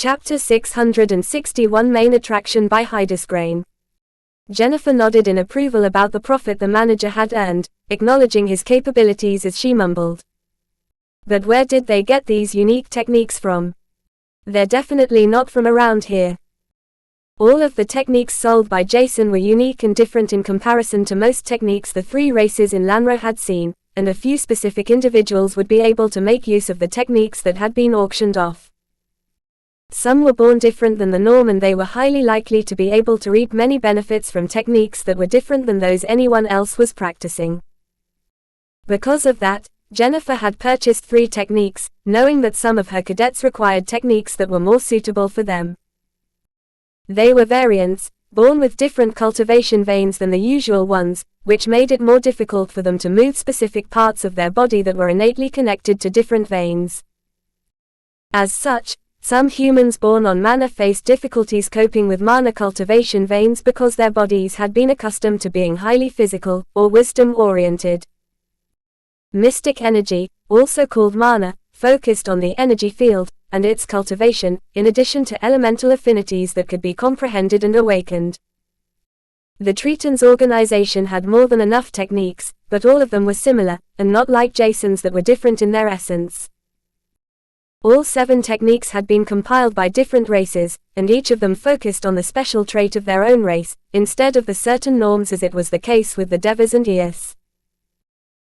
Chapter 661 Main Attraction by Hydesgrain. Jennifer nodded in approval about the profit the manager had earned, acknowledging his capabilities as she mumbled. But where did they get these unique techniques from? They're definitely not from around here. All of the techniques sold by Jason were unique and different in comparison to most techniques the three races in Lanro had seen, and a few specific individuals would be able to make use of the techniques that had been auctioned off. Some were born different than the norm, and they were highly likely to be able to reap many benefits from techniques that were different than those anyone else was practicing. Because of that, Jennifer had purchased 3 techniques, knowing that some of her cadets required techniques that were more suitable for them. They were variants, born with different cultivation veins than the usual ones, which made it more difficult for them to move specific parts of their body that were innately connected to different veins. As such, some humans born on mana faced difficulties coping with mana cultivation veins because their bodies had been accustomed to being highly physical, or wisdom-oriented. Mystic energy, also called mana, focused on the energy field, and its cultivation, in addition to elemental affinities that could be comprehended and awakened. The Tritons organization had more than enough techniques, but all of them were similar, and not like Jason's that were different in their essence. All 7 techniques had been compiled by different races, and each of them focused on the special trait of their own race, instead of the certain norms as it was the case with the Devas and Eos.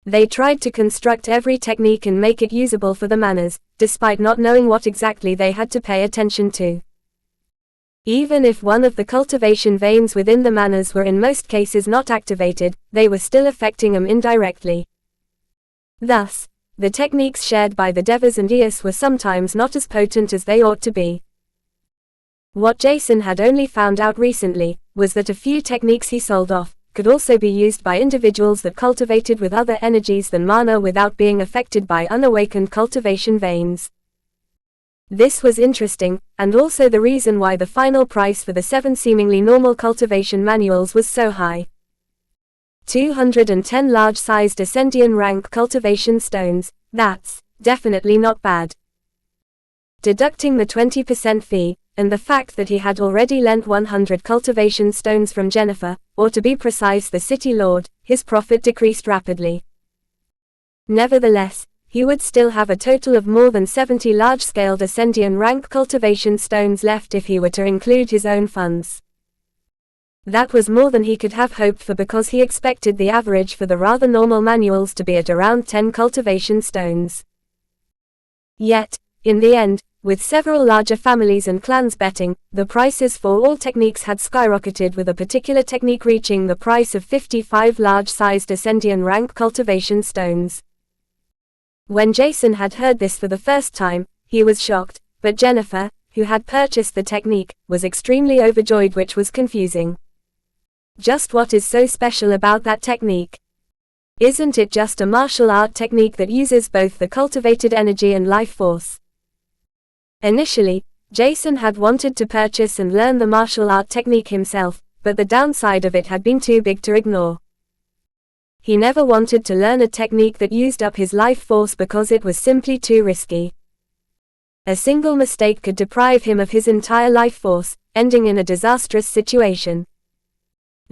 They tried to construct every technique and make it usable for the manas, despite not knowing what exactly they had to pay attention to. Even if one of the cultivation veins within the manas were in most cases not activated, they were still affecting them indirectly. Thus, the techniques shared by the Devas and Eos were sometimes not as potent as they ought to be. What Jason had only found out recently was that a few techniques he sold off could also be used by individuals that cultivated with other energies than mana without being affected by unawakened cultivation veins. This was interesting, and also the reason why the final price for the 7 seemingly normal cultivation manuals was so high. 210 large-sized Ascendian rank cultivation stones, that's definitely not bad. Deducting the 20% fee, and the fact that he had already lent 100 cultivation stones from Jennifer, or to be precise the city lord, his profit decreased rapidly. Nevertheless, he would still have a total of more than 70 large-scaled Ascendian rank cultivation stones left if he were to include his own funds. That was more than he could have hoped for because he expected the average for the rather normal manuals to be at around 10 cultivation stones. Yet, in the end, with several larger families and clans betting, the prices for all techniques had skyrocketed, with a particular technique reaching the price of 55 large-sized Ascendian rank cultivation stones. When Jason had heard this for the first time, he was shocked, but Jennifer, who had purchased the technique, was extremely overjoyed, which was confusing. Just what is so special about that technique? Isn't it just a martial art technique that uses both the cultivated energy and life force? Initially, Jason had wanted to purchase and learn the martial art technique himself, but the downside of it had been too big to ignore. He never wanted to learn a technique that used up his life force because it was simply too risky. A single mistake could deprive him of his entire life force, ending in a disastrous situation.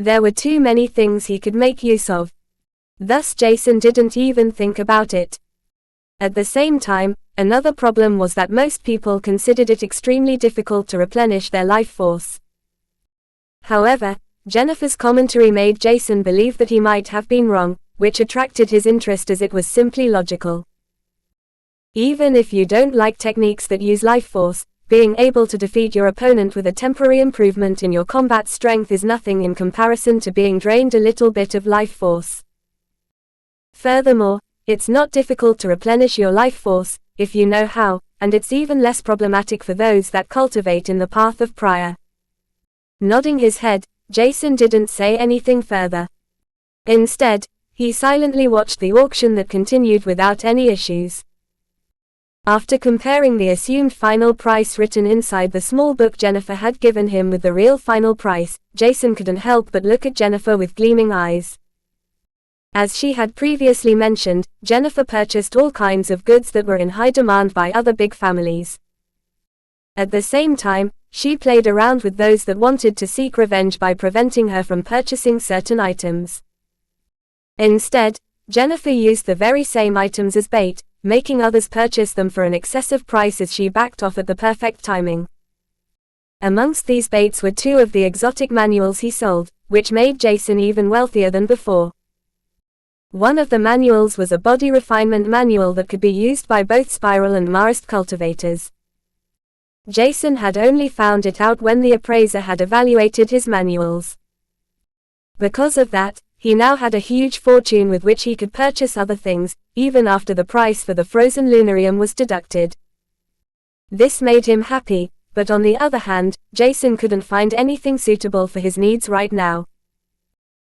There were too many things he could make use of. Thus Jason didn't even think about it. At the same time, another problem was that most people considered it extremely difficult to replenish their life force. However, Jennifer's commentary made Jason believe that he might have been wrong, which attracted his interest as it was simply logical. Even if you don't like techniques that use life force, being able to defeat your opponent with a temporary improvement in your combat strength is nothing in comparison to being drained a little bit of life force. Furthermore, it's not difficult to replenish your life force, if you know how, and it's even less problematic for those that cultivate in the path of Prior. Nodding his head, Jason didn't say anything further. Instead, he silently watched the auction that continued without any issues. After comparing the assumed final price written inside the small book Jennifer had given him with the real final price, Jason couldn't help but look at Jennifer with gleaming eyes. As she had previously mentioned, Jennifer purchased all kinds of goods that were in high demand by other big families. At the same time, she played around with those that wanted to seek revenge by preventing her from purchasing certain items. Instead, Jennifer used the very same items as bait, making others purchase them for an excessive price as she backed off at the perfect timing. Amongst these baits were 2 of the exotic manuals he sold, which made Jason even wealthier than before. One of the manuals was a body refinement manual that could be used by both spiral and Marist cultivators. Jason had only found it out when the appraiser had evaluated his manuals. Because of that, he now had a huge fortune with which he could purchase other things, even after the price for the frozen lunarium was deducted. This made him happy, but on the other hand, Jason couldn't find anything suitable for his needs right now.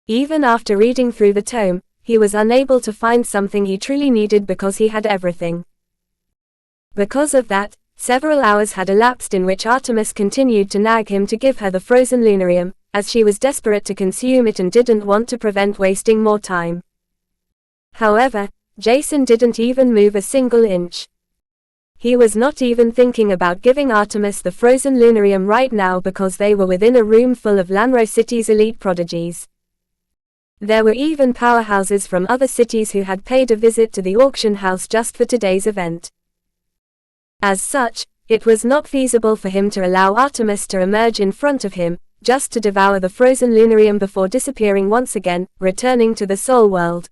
Even after reading through the tome, he was unable to find something he truly needed because he had everything. Because of that, several hours had elapsed in which Artemis continued to nag him to give her the frozen lunarium, as she was desperate to consume it and didn't want to prevent wasting more time. However, Jason didn't even move a single inch. He was not even thinking about giving Artemis the frozen lunarium right now because they were within a room full of Lanro City's elite prodigies. There were even powerhouses from other cities who had paid a visit to the auction house just for today's event. As such, it was not feasible for him to allow Artemis to emerge in front of him, just to devour the frozen lunarium before disappearing once again, returning to the soul world.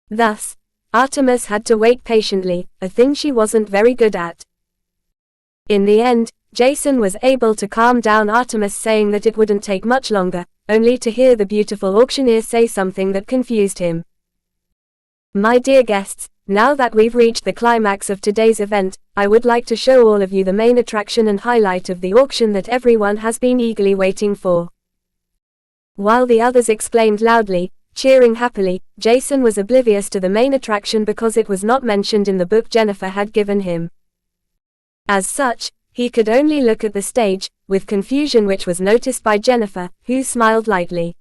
Thus, Artemis had to wait patiently, a thing she wasn't very good at. In the end, Jason was able to calm down Artemis, saying that it wouldn't take much longer, only to hear the beautiful auctioneer say something that confused him. "My dear guests, now that we've reached the climax of today's event, I would like to show all of you the main attraction and highlight of the auction that everyone has been eagerly waiting for." While the others exclaimed loudly, cheering happily, Jason was oblivious to the main attraction because it was not mentioned in the book Jennifer had given him. As such, he could only look at the stage, with confusion, which was noticed by Jennifer, who smiled lightly.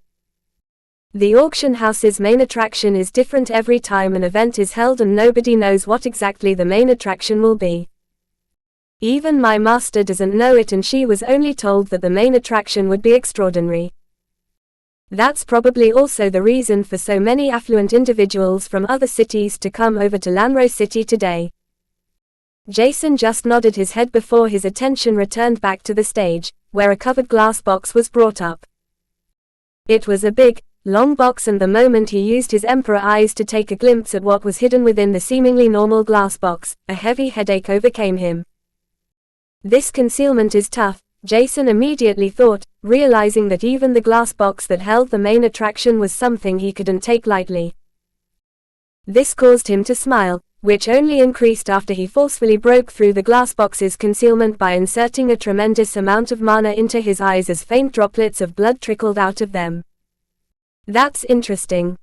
The auction house's main attraction is different every time an event is held, and nobody knows what exactly the main attraction will be. Even my master doesn't know it, and she was only told that the main attraction would be extraordinary. That's probably also the reason for so many affluent individuals from other cities to come over to Lanro City today. Jason just nodded his head before his attention returned back to the stage, where a covered glass box was brought up. It was a big, long box, and the moment he used his emperor eyes to take a glimpse at what was hidden within the seemingly normal glass box, a heavy headache overcame him. "This concealment is tough," Jason immediately thought, realizing that even the glass box that held the main attraction was something he couldn't take lightly. This caused him to smile, which only increased after he forcefully broke through the glass box's concealment by inserting a tremendous amount of mana into his eyes as faint droplets of blood trickled out of them. That's interesting.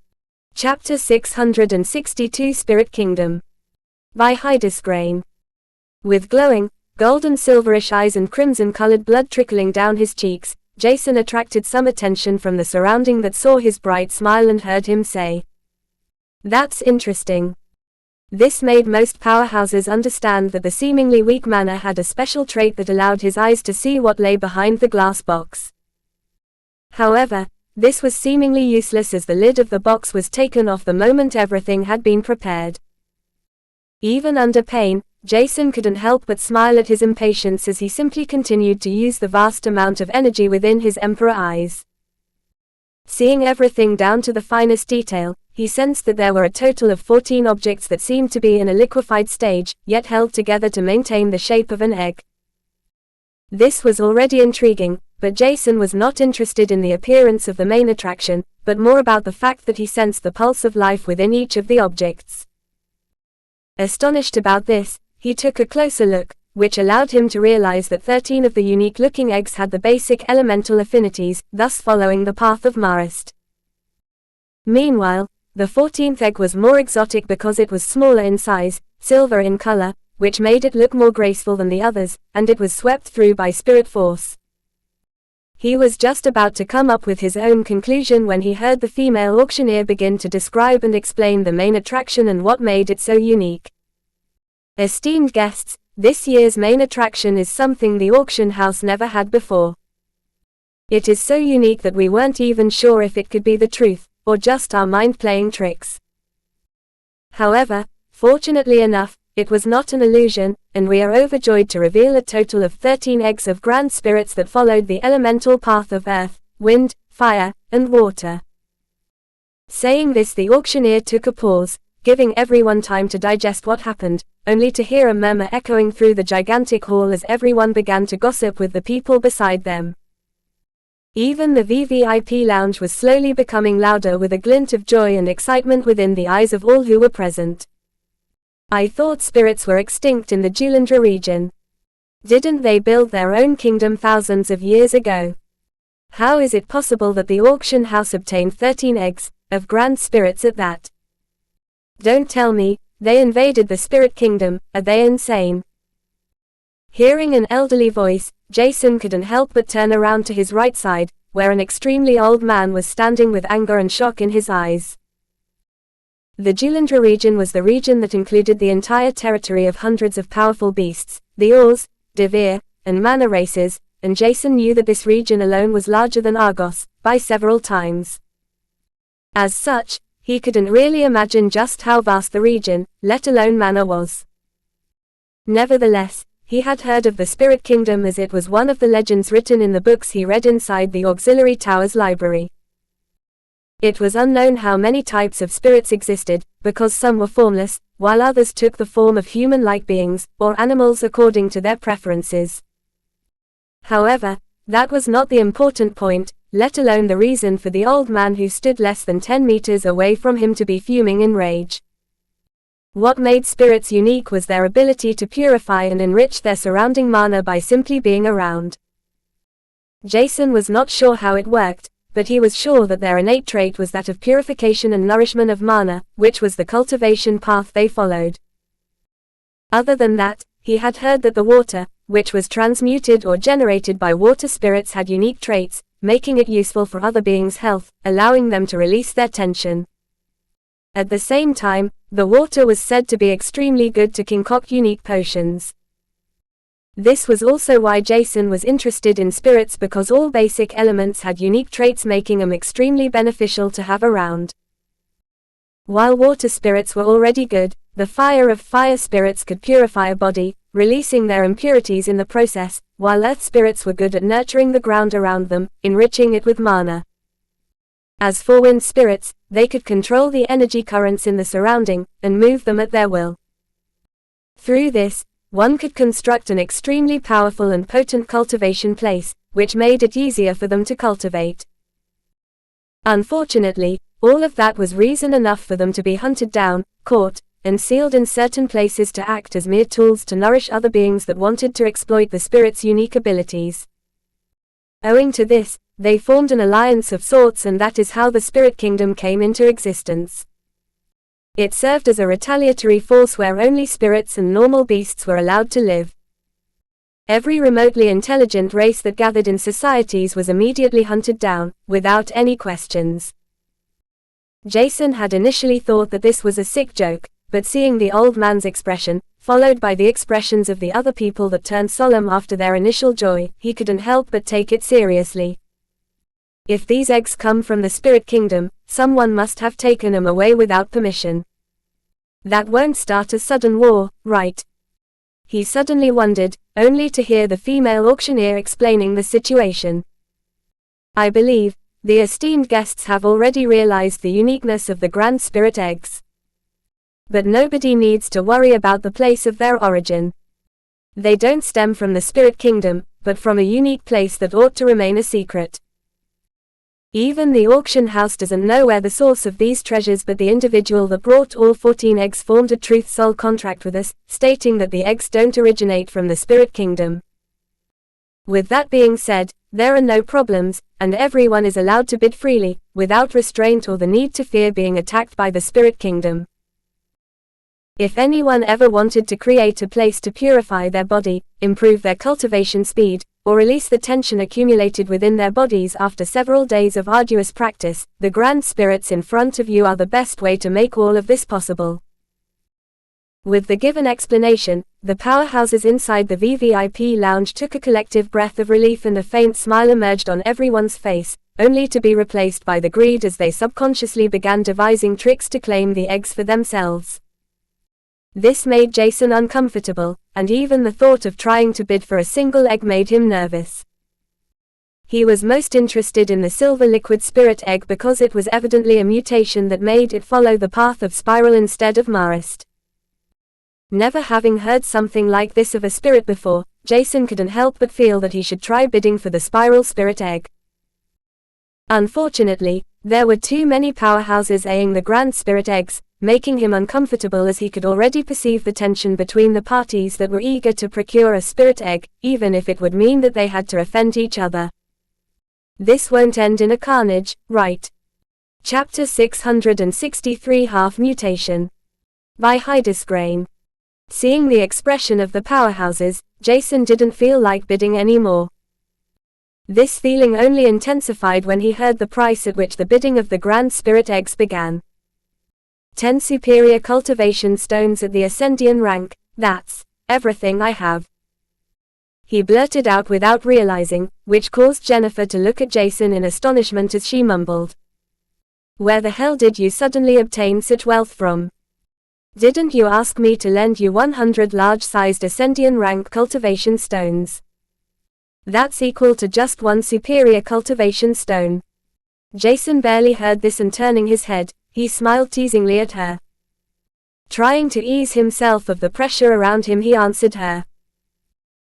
Chapter 662, Spirit Kingdom. By Hydesgrain. With glowing, golden silverish eyes and crimson-colored blood trickling down his cheeks, Jason attracted some attention from the surrounding that saw his bright smile and heard him say, "That's interesting." This made most powerhouses understand that the seemingly weak mana had a special trait that allowed his eyes to see what lay behind the glass box. However, this was seemingly useless as the lid of the box was taken off the moment everything had been prepared. Even under pain, Jason couldn't help but smile at his impatience as he simply continued to use the vast amount of energy within his emperor eyes. Seeing everything down to the finest detail, he sensed that there were a total of 14 objects that seemed to be in a liquefied stage, yet held together to maintain the shape of an egg. This was already intriguing, but Jason was not interested in the appearance of the main attraction, but more about the fact that he sensed the pulse of life within each of the objects. Astonished about this, he took a closer look, which allowed him to realize that 13 of the unique-looking eggs had the basic elemental affinities, thus following the path of Marist. Meanwhile, the 14th egg was more exotic because it was smaller in size, silver in color, which made it look more graceful than the others, and it was swept through by spirit force. He was just about to come up with his own conclusion when he heard the female auctioneer begin to describe and explain the main attraction and what made it so unique. "Esteemed guests, this year's main attraction is something the auction house never had before. It is so unique that we weren't even sure if it could be the truth, or just our mind playing tricks. However, fortunately enough, it was not an illusion, and we are overjoyed to reveal a total of 13 eggs of grand spirits that followed the elemental path of earth, wind, fire, and water. Saying this, the auctioneer took a pause, giving everyone time to digest what happened, only to hear a murmur echoing through the gigantic hall as everyone began to gossip with the people beside them. Even the VVIP lounge was slowly becoming louder with a glint of joy and excitement within the eyes of all who were present. I thought spirits were extinct in the Julindra region. Didn't they build their own kingdom thousands of years ago? How is it possible that the auction house obtained 13 eggs, of grand spirits at that? Don't tell me, they invaded the spirit kingdom, are they insane? Hearing an elderly voice, Jason couldn't help but turn around to his right side, where an extremely old man was standing with anger and shock in his eyes. The Julindra region was the region that included the entire territory of hundreds of powerful beasts, the Ors, Devir, and Mana races, and Jason knew that this region alone was larger than Argos, by several times. As such, he couldn't really imagine just how vast the region, let alone Mana, was. Nevertheless, he had heard of the Spirit Kingdom as it was one of the legends written in the books he read inside the Auxiliary Tower's library. It was unknown how many types of spirits existed, because some were formless, while others took the form of human-like beings, or animals according to their preferences. However, that was not the important point, let alone the reason for the old man who stood less than 10 meters away from him to be fuming in rage. What made spirits unique was their ability to purify and enrich their surrounding mana by simply being around. Jason was not sure how it worked, but he was sure that their innate trait was that of purification and nourishment of mana, which was the cultivation path they followed. Other than that, he had heard that the water, which was transmuted or generated by water spirits, had unique traits, making it useful for other beings' health, allowing them to release their tension. At the same time, the water was said to be extremely good to concoct unique potions. This was also why Jason was interested in spirits, because all basic elements had unique traits making them extremely beneficial to have around. While water spirits were already good, the fire of fire spirits could purify a body, releasing their impurities in the process, while earth spirits were good at nurturing the ground around them, enriching it with mana. As for wind spirits, they could control the energy currents in the surrounding, and move them at their will. Through this, one could construct an extremely powerful and potent cultivation place, which made it easier for them to cultivate. Unfortunately, all of that was reason enough for them to be hunted down, caught, and sealed in certain places to act as mere tools to nourish other beings that wanted to exploit the spirit's unique abilities. Owing to this, they formed an alliance of sorts, and that is how the Spirit Kingdom came into existence. It served as a retaliatory force where only spirits and normal beasts were allowed to live. Every remotely intelligent race that gathered in societies was immediately hunted down, without any questions. Jason had initially thought that this was a sick joke, but seeing the old man's expression, followed by the expressions of the other people that turned solemn after their initial joy, he couldn't help but take it seriously. If these eggs come from the Spirit Kingdom, someone must have taken them away without permission. That won't start a sudden war, right? He suddenly wondered, only to hear the female auctioneer explaining the situation. I believe, the esteemed guests have already realized the uniqueness of the Grand Spirit eggs. But nobody needs to worry about the place of their origin. They don't stem from the Spirit Kingdom, but from a unique place that ought to remain a secret. Even the auction house doesn't know where the source of these treasures, but the individual that brought all 14 eggs formed a truth-soul contract with us, stating that the eggs don't originate from the Spirit Kingdom. With that being said, there are no problems, and everyone is allowed to bid freely, without restraint or the need to fear being attacked by the Spirit Kingdom. If anyone ever wanted to create a place to purify their body, improve their cultivation speed, or release the tension accumulated within their bodies after several days of arduous practice, the Grand Spirits in front of you are the best way to make all of this possible. With the given explanation, the powerhouses inside the VVIP lounge took a collective breath of relief and a faint smile emerged on everyone's face, only to be replaced by the greed as they subconsciously began devising tricks to claim the eggs for themselves. This made Jason uncomfortable, and even the thought of trying to bid for a single egg made him nervous. He was most interested in the silver liquid spirit egg because it was evidently a mutation that made it follow the path of Spiral instead of Marist. Never having heard something like this of a spirit before, Jason couldn't help but feel that he should try bidding for the Spiral spirit egg. Unfortunately, there were too many powerhouses eyeing the Grand Spirit eggs, making him uncomfortable as he could already perceive the tension between the parties that were eager to procure a spirit egg, even if it would mean that they had to offend each other. This won't end in a carnage, right? Chapter 663 Half Mutation. By Heidesgrain. Seeing the expression of the powerhouses, Jason didn't feel like bidding anymore. This feeling only intensified when he heard the price at which the bidding of the Grand Spirit eggs began. 10 superior cultivation stones at the Ascendian rank, that's everything I have. He blurted out without realizing, which caused Jennifer to look at Jason in astonishment as she mumbled. Where the hell did you suddenly obtain such wealth from? Didn't you ask me to lend you 100 large-sized Ascendian rank cultivation stones? That's equal to just 1 superior cultivation stone. Jason barely heard this and turning his head, he smiled teasingly at her. Trying to ease himself of the pressure around him, he answered her.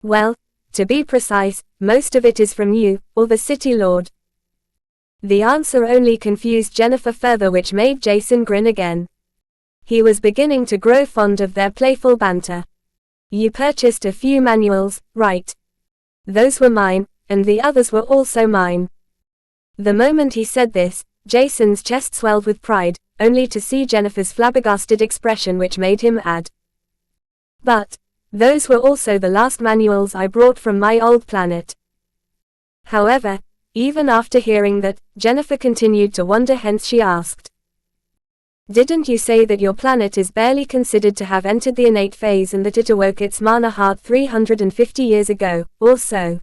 Well, to be precise, most of it is from you, or the City Lord. The answer only confused Jennifer further, which made Jason grin again. He was beginning to grow fond of their playful banter. You purchased a few manuals, right? Those were mine, and the others were also mine. The moment he said this, Jason's chest swelled with pride, only to see Jennifer's flabbergasted expression, which made him add. But those were also the last manuals I brought from my old planet. However, even after hearing that, Jennifer continued to wonder, hence she asked. Didn't you say that your planet is barely considered to have entered the innate phase and that it awoke its mana heart 350 years ago, or so?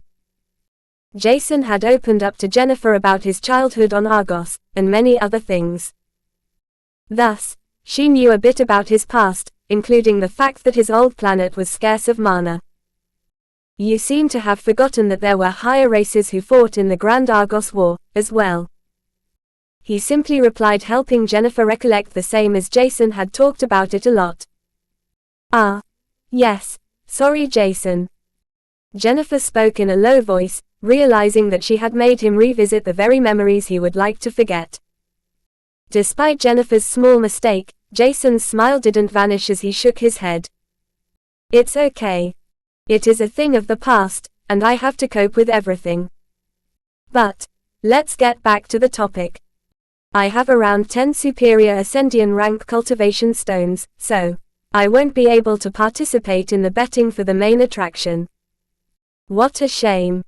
Jason had opened up to Jennifer about his childhood on Argos, and many other things. Thus, she knew a bit about his past, including the fact that his old planet was scarce of mana. You seem to have forgotten that there were higher races who fought in the Grand Argos War, as well. He simply replied, helping Jennifer recollect the same as Jason had talked about it a lot. Ah. Yes. Sorry, Jason. Jennifer spoke in a low voice, realizing that she had made him revisit the very memories he would like to forget. Despite Jennifer's small mistake, Jason's smile didn't vanish as he shook his head. It's okay. It is a thing of the past, and I have to cope with everything. But let's get back to the topic. I have around 10 superior Ascendian rank cultivation stones, so I won't be able to participate in the betting for the main attraction. What a shame.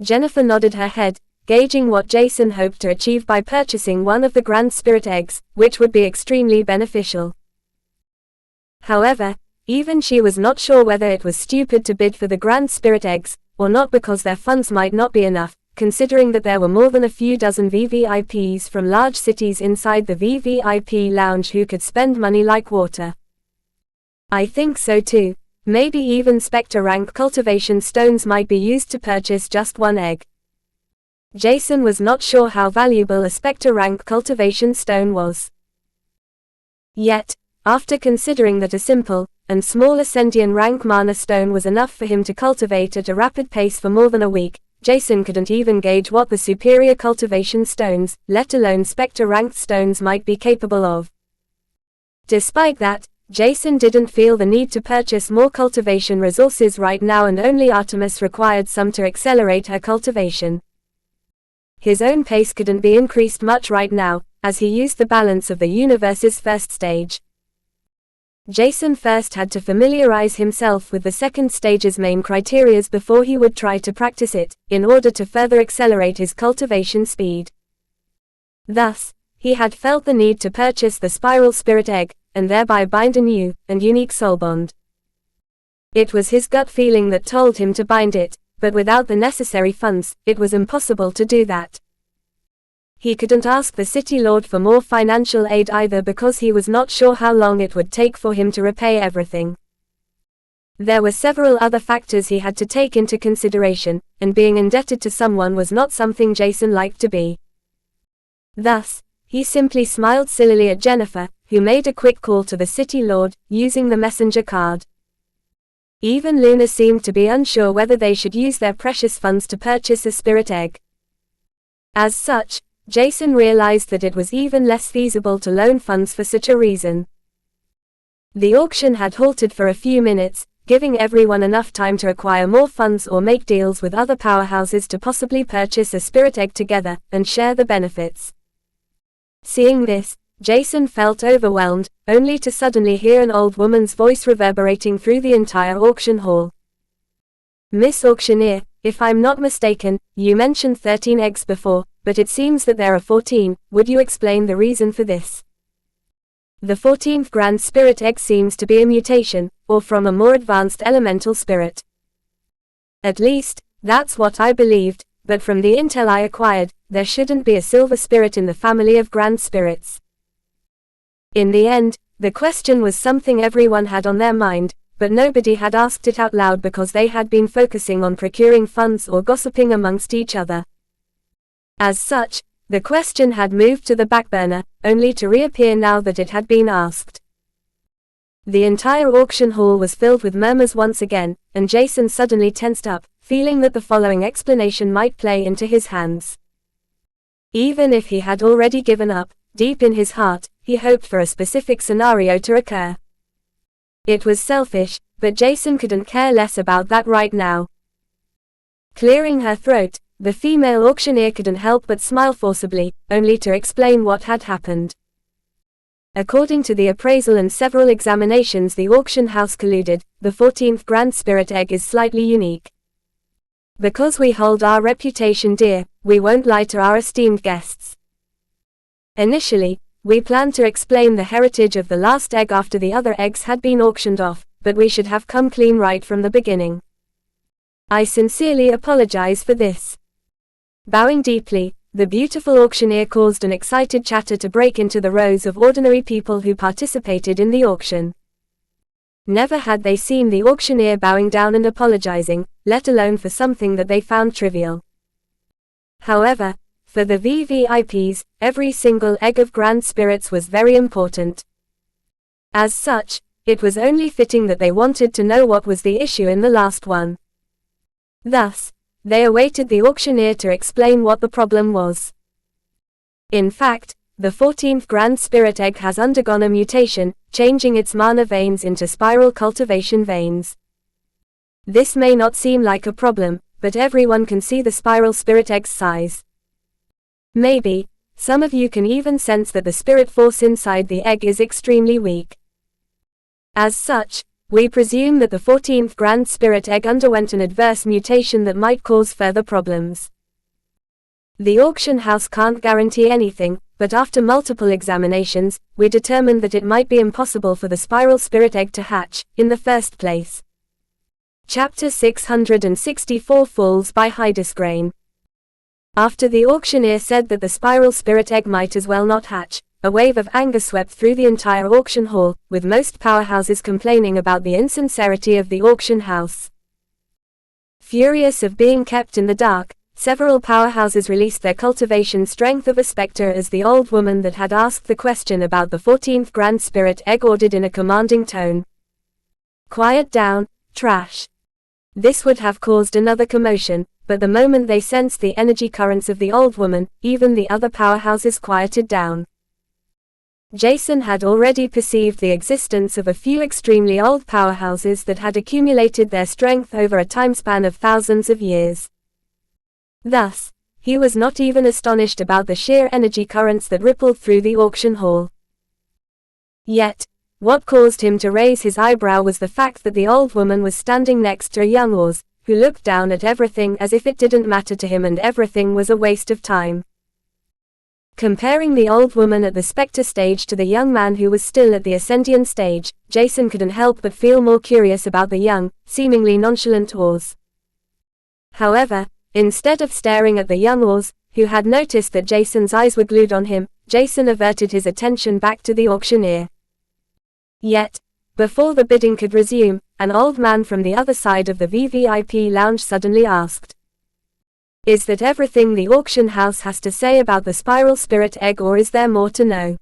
Jennifer nodded her head, gauging what Jason hoped to achieve by purchasing one of the Grand Spirit eggs, which would be extremely beneficial. However, even she was not sure whether it was stupid to bid for the Grand Spirit eggs, or not, because their funds might not be enough, considering that there were more than a few dozen VVIPs from large cities inside the VVIP lounge who could spend money like water. I think so too. Maybe even Spectre rank cultivation stones might be used to purchase just 1 egg. Jason was not sure how valuable a Spectre rank cultivation stone was. Yet, after considering that a simple and small Ascendian rank mana stone was enough for him to cultivate at a rapid pace for more than a week, Jason couldn't even gauge what the superior cultivation stones, let alone Spectre-ranked stones, might be capable of. Despite that, Jason didn't feel the need to purchase more cultivation resources right now, and only Artemis required some to accelerate her cultivation. His own pace couldn't be increased much right now, as he used the balance of the universe's first stage. Jason first had to familiarize himself with the second stage's main criterias before he would try to practice it, in order to further accelerate his cultivation speed. Thus, he had felt the need to purchase the Spiral Spirit Egg, and thereby bind a new and unique soul bond. It was his gut feeling that told him to bind it, but without the necessary funds, it was impossible to do that. He couldn't ask the city lord for more financial aid either because he was not sure how long it would take for him to repay everything. There were several other factors he had to take into consideration, and being indebted to someone was not something Jason liked to be. Thus, he simply smiled sillily at Jennifer, who made a quick call to the city lord, using the messenger card. Even Luna seemed to be unsure whether they should use their precious funds to purchase a spirit egg. As such, Jason realized that it was even less feasible to loan funds for such a reason. The auction had halted for a few minutes, giving everyone enough time to acquire more funds or make deals with other powerhouses to possibly purchase a spirit egg together, and share the benefits. Seeing this, Jason felt overwhelmed, only to suddenly hear an old woman's voice reverberating through the entire auction hall. "Miss Auctioneer, if I'm not mistaken, you mentioned 13 eggs before, but it seems that there are 14, would you explain the reason for this?" The 14th Grand Spirit Egg seems to be a mutation, or from a more advanced elemental spirit. At least, that's what I believed, but from the intel I acquired, there shouldn't be a silver spirit in the family of Grand Spirits. In the end, the question was something everyone had on their mind, but nobody had asked it out loud because they had been focusing on procuring funds or gossiping amongst each other. As such, the question had moved to the back burner, only to reappear now that it had been asked. The entire auction hall was filled with murmurs once again, and Jason suddenly tensed up, feeling that the following explanation might play into his hands. Even if he had already given up, deep in his heart, he hoped for a specific scenario to occur. It was selfish, but Jason couldn't care less about that right now. Clearing her throat, the female auctioneer couldn't help but smile forcibly, only to explain what had happened. According to the appraisal and several examinations the auction house colluded, the 14th Grand Spirit Egg is slightly unique. Because we hold our reputation dear, we won't lie to our esteemed guests. Initially, we planned to explain the heritage of the last egg after the other eggs had been auctioned off, but we should have come clean right from the beginning. I sincerely apologize for this. Bowing deeply, the beautiful auctioneer caused an excited chatter to break into the rows of ordinary people who participated in the auction. Never had they seen the auctioneer bowing down and apologizing, let alone for something that they found trivial. However, for the VVIPs, every single egg of Grand Spirits was very important. As such, it was only fitting that they wanted to know what was the issue in the last one. Thus, they awaited the auctioneer to explain what the problem was. In fact, the 14th Grand Spirit Egg has undergone a mutation, changing its mana veins into spiral cultivation veins. This may not seem like a problem, but everyone can see the spiral spirit egg's size. Maybe, some of you can even sense that the spirit force inside the egg is extremely weak. As such, we presume that the 14th Grand Spirit Egg underwent an adverse mutation that might cause further problems. The auction house can't guarantee anything, but after multiple examinations, we determined that it might be impossible for the spiral spirit egg to hatch, in the first place. Chapter 664 Falls by Hydesgrain. After the auctioneer said that the spiral spirit egg might as well not hatch, a wave of anger swept through the entire auction hall, with most powerhouses complaining about the insincerity of the auction house. Furious of being kept in the dark, several powerhouses released their cultivation strength of a specter as the old woman that had asked the question about the 14th Grand Spirit Egg ordered in a commanding tone. "Quiet down, trash." This would have caused another commotion, but the moment they sensed the energy currents of the old woman, even the other powerhouses quieted down. Jason had already perceived the existence of a few extremely old powerhouses that had accumulated their strength over a time span of thousands of years. Thus, he was not even astonished about the sheer energy currents that rippled through the auction hall. Yet, what caused him to raise his eyebrow was the fact that the old woman was standing next to a young Oz, who looked down at everything as if it didn't matter to him and everything was a waste of time. Comparing the old woman at the Spectre stage to the young man who was still at the Ascendian stage, Jason couldn't help but feel more curious about the young, seemingly nonchalant Oz. However, instead of staring at the young Oz, who had noticed that Jason's eyes were glued on him, Jason averted his attention back to the auctioneer. Yet, before the bidding could resume, an old man from the other side of the VVIP lounge suddenly asked, "Is that everything the auction house has to say about the spiral spirit egg, or is there more to know?"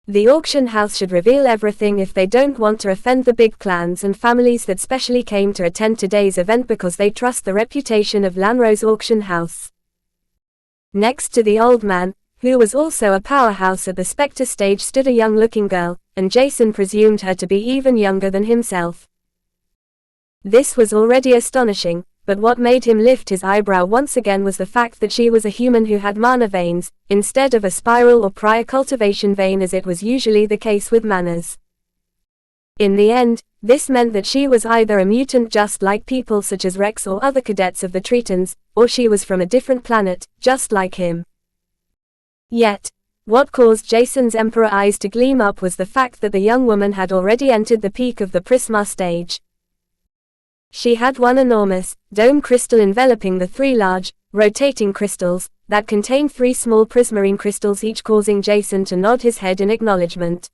The auction house should reveal everything if they don't want to offend the big clans and families that specially came to attend today's event because they trust the reputation of Lanrose Auction House. Next to the old man, who was also a powerhouse at the Spectre stage, stood a young-looking girl, and Jason presumed her to be even younger than himself. This was already astonishing, but what made him lift his eyebrow once again was the fact that she was a human who had mana veins, instead of a spiral or prior cultivation vein as it was usually the case with manas. In the end, this meant that she was either a mutant just like people such as Rex or other cadets of the Tritons, or she was from a different planet, just like him. Yet, what caused Jason's Emperor eyes to gleam up was the fact that the young woman had already entered the peak of the Prisma stage. She had one enormous, dome crystal enveloping the three large, rotating crystals, that contained three small prismarine crystals, each causing Jason to nod his head in acknowledgement.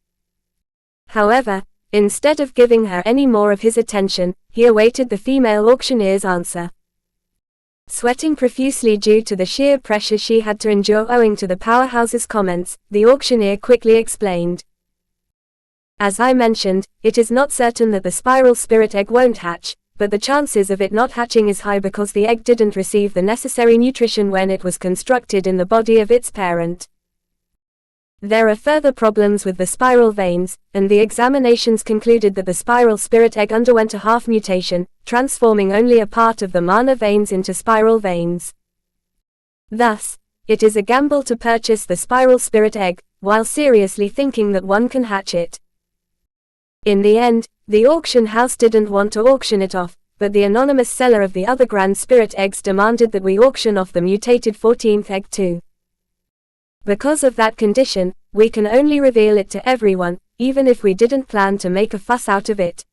However, instead of giving her any more of his attention, he awaited the female auctioneer's answer. Sweating profusely due to the sheer pressure she had to endure owing to the powerhouse's comments, the auctioneer quickly explained. "As I mentioned, it is not certain that the spiral spirit egg won't hatch, but the chances of it not hatching is high because the egg didn't receive the necessary nutrition when it was constructed in the body of its parent. There are further problems with the spiral veins, and the examinations concluded that the spiral spirit egg underwent a half mutation, transforming only a part of the mana veins into spiral veins. Thus, it is a gamble to purchase the spiral spirit egg, while seriously thinking that one can hatch it." In the end, the auction house didn't want to auction it off, but the anonymous seller of the other grand spirit eggs demanded that we auction off the mutated 14th egg too. Because of that condition, we can only reveal it to everyone, even if we didn't plan to make a fuss out of it.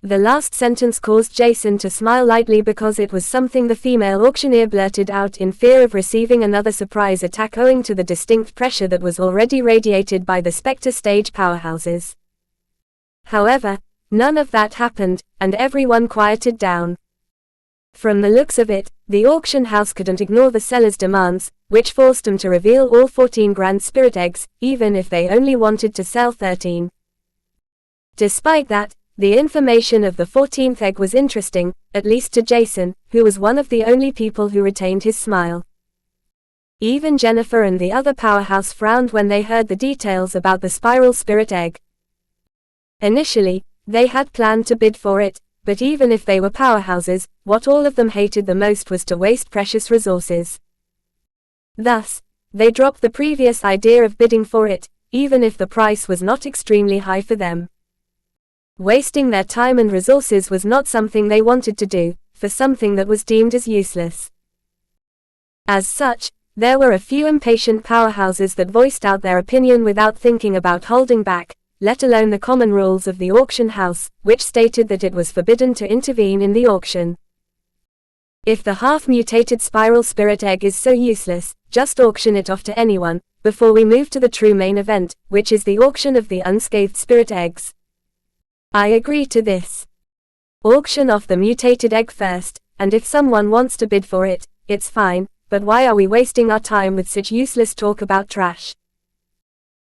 The last sentence caused Jason to smile lightly because it was something the female auctioneer blurted out in fear of receiving another surprise attack owing to the distinct pressure that was already radiated by the Spectre stage powerhouses. However, none of that happened, and everyone quieted down. From the looks of it, the auction house couldn't ignore the seller's demands, which forced them to reveal all 14 grand spirit eggs, even if they only wanted to sell 13. Despite that, the information of the 14th egg was interesting, at least to Jason, who was one of the only people who retained his smile. Even Jennifer and the other powerhouse frowned when they heard the details about the spiral spirit egg. Initially, they had planned to bid for it, but even if they were powerhouses, what all of them hated the most was to waste precious resources. Thus, they dropped the previous idea of bidding for it, even if the price was not extremely high for them. Wasting their time and resources was not something they wanted to do, for something that was deemed as useless. As such, there were a few impatient powerhouses that voiced out their opinion without thinking about holding back, let alone the common rules of the auction house, which stated that it was forbidden to intervene in the auction. If the half-mutated spiral spirit egg is so useless, just auction it off to anyone, before we move to the true main event, which is the auction of the unscathed spirit eggs. I agree to this. Auction off the mutated egg first, and if someone wants to bid for it, it's fine, but why are we wasting our time with such useless talk about trash?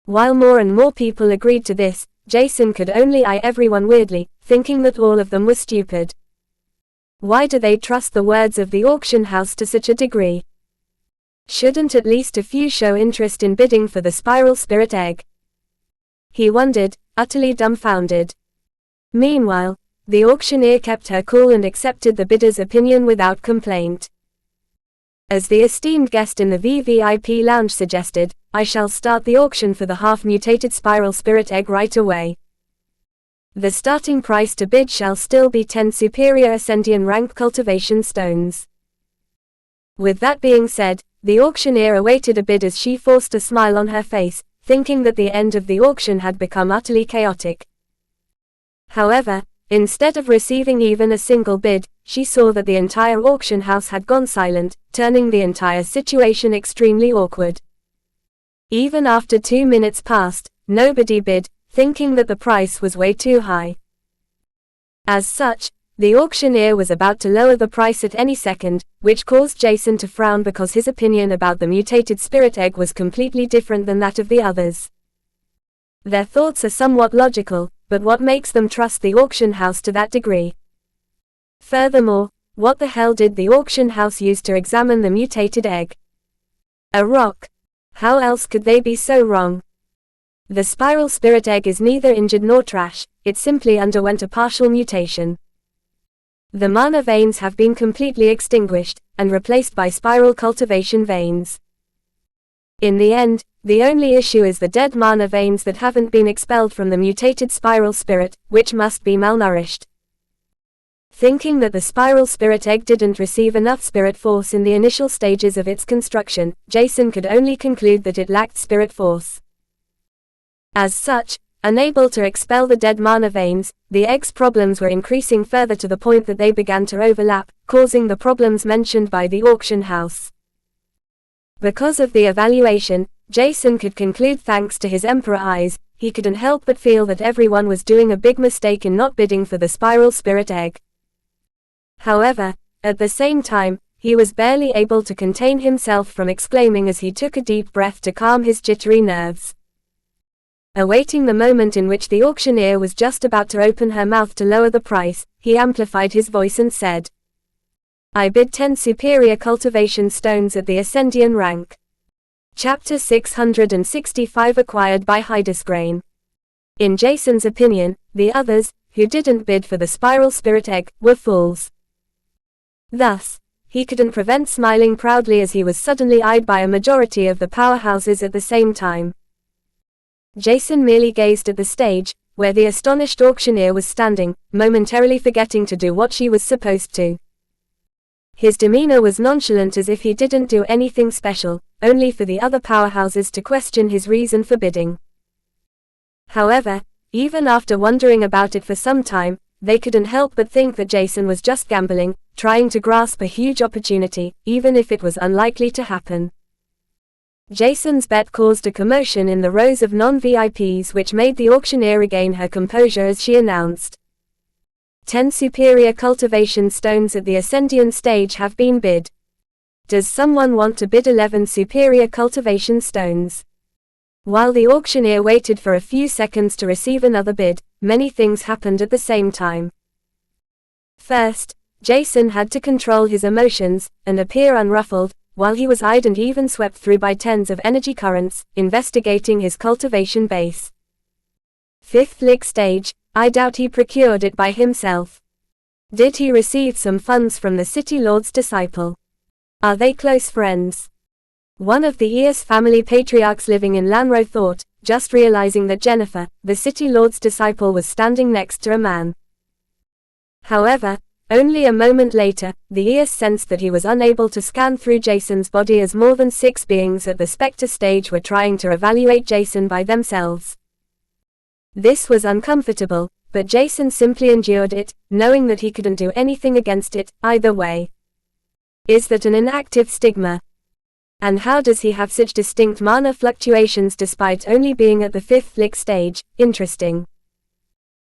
While more and more people agreed to this, Jason could only eye everyone weirdly, thinking that all of them were stupid. Why do they trust the words of the auction house to such a degree? Shouldn't at least a few show interest in bidding for the spiral spirit egg? He wondered, utterly dumbfounded. Meanwhile, the auctioneer kept her cool and accepted the bidder's opinion without complaint. As the esteemed guest in the VVIP lounge suggested, I shall start the auction for the half-mutated spiral spirit egg right away. The starting price to bid shall still be 10 superior Ascendian rank cultivation stones. With that being said, the auctioneer awaited a bid as she forced a smile on her face, thinking that the end of the auction had become utterly chaotic. However, instead of receiving even a single bid, she saw that the entire auction house had gone silent, turning the entire situation extremely awkward. Even after 2 minutes passed, nobody bid, thinking that the price was way too high. As such, the auctioneer was about to lower the price at any second, which caused Jason to frown because his opinion about the mutated spirit egg was completely different than that of the others. Their thoughts are somewhat logical, but what makes them trust the auction house to that degree? Furthermore, what the hell did the auction house use to examine the mutated egg? A rock. How else could they be so wrong? The spiral spirit egg is neither injured nor trash, it simply underwent a partial mutation. The mana veins have been completely extinguished, and replaced by spiral cultivation veins. In the end, the only issue is the dead mana veins that haven't been expelled from the mutated spiral spirit, which must be malnourished. Thinking that the spiral spirit egg didn't receive enough spirit force in the initial stages of its construction, Jason could only conclude that it lacked spirit force. As such, unable to expel the dead mana veins, the egg's problems were increasing further to the point that they began to overlap, causing the problems mentioned by the auction house. Because of the evaluation, Jason could conclude, thanks to his emperor eyes, he couldn't help but feel that everyone was doing a big mistake in not bidding for the spiral spirit egg. However, at the same time, he was barely able to contain himself from exclaiming as he took a deep breath to calm his jittery nerves. Awaiting the moment in which the auctioneer was just about to open her mouth to lower the price, he amplified his voice and said, "I bid 10 superior cultivation stones at the Ascendian rank." Chapter 665 Acquired by Hydesgrain. In Jason's opinion, the others, who didn't bid for the spiral spirit egg, were fools. Thus, he couldn't prevent smiling proudly as he was suddenly eyed by a majority of the powerhouses at the same time. Jason merely gazed at the stage, where the astonished auctioneer was standing, momentarily forgetting to do what she was supposed to. His demeanor was nonchalant as if he didn't do anything special, only for the other powerhouses to question his reason for bidding. However, even after wondering about it for some time, they couldn't help but think that Jason was just gambling, trying to grasp a huge opportunity, even if it was unlikely to happen. Jason's bet caused a commotion in the rows of non-VIPs, which made the auctioneer regain her composure as she announced, 10 superior cultivation stones at the Ascendian stage have been bid. Does someone want to bid 11 superior cultivation stones? While the auctioneer waited for a few seconds to receive another bid, many things happened at the same time. First, Jason had to control his emotions and appear unruffled, while he was eyed and even swept through by tens of energy currents, investigating his cultivation base. 5th Lick stage, I doubt he procured it by himself. Did he receive some funds from the City Lord's disciple? Are they close friends? One of the Eos family patriarchs living in Lanro thought, just realizing that Jennifer, the City Lord's disciple, was standing next to a man. However, only a moment later, the Eos sensed that he was unable to scan through Jason's body as more than 6 beings at the Spectre stage were trying to evaluate Jason by themselves. This was uncomfortable, but Jason simply endured it, knowing that he couldn't do anything against it, either way. Is that an inactive stigma? And how does he have such distinct mana fluctuations despite only being at the 5th Lick stage? Interesting.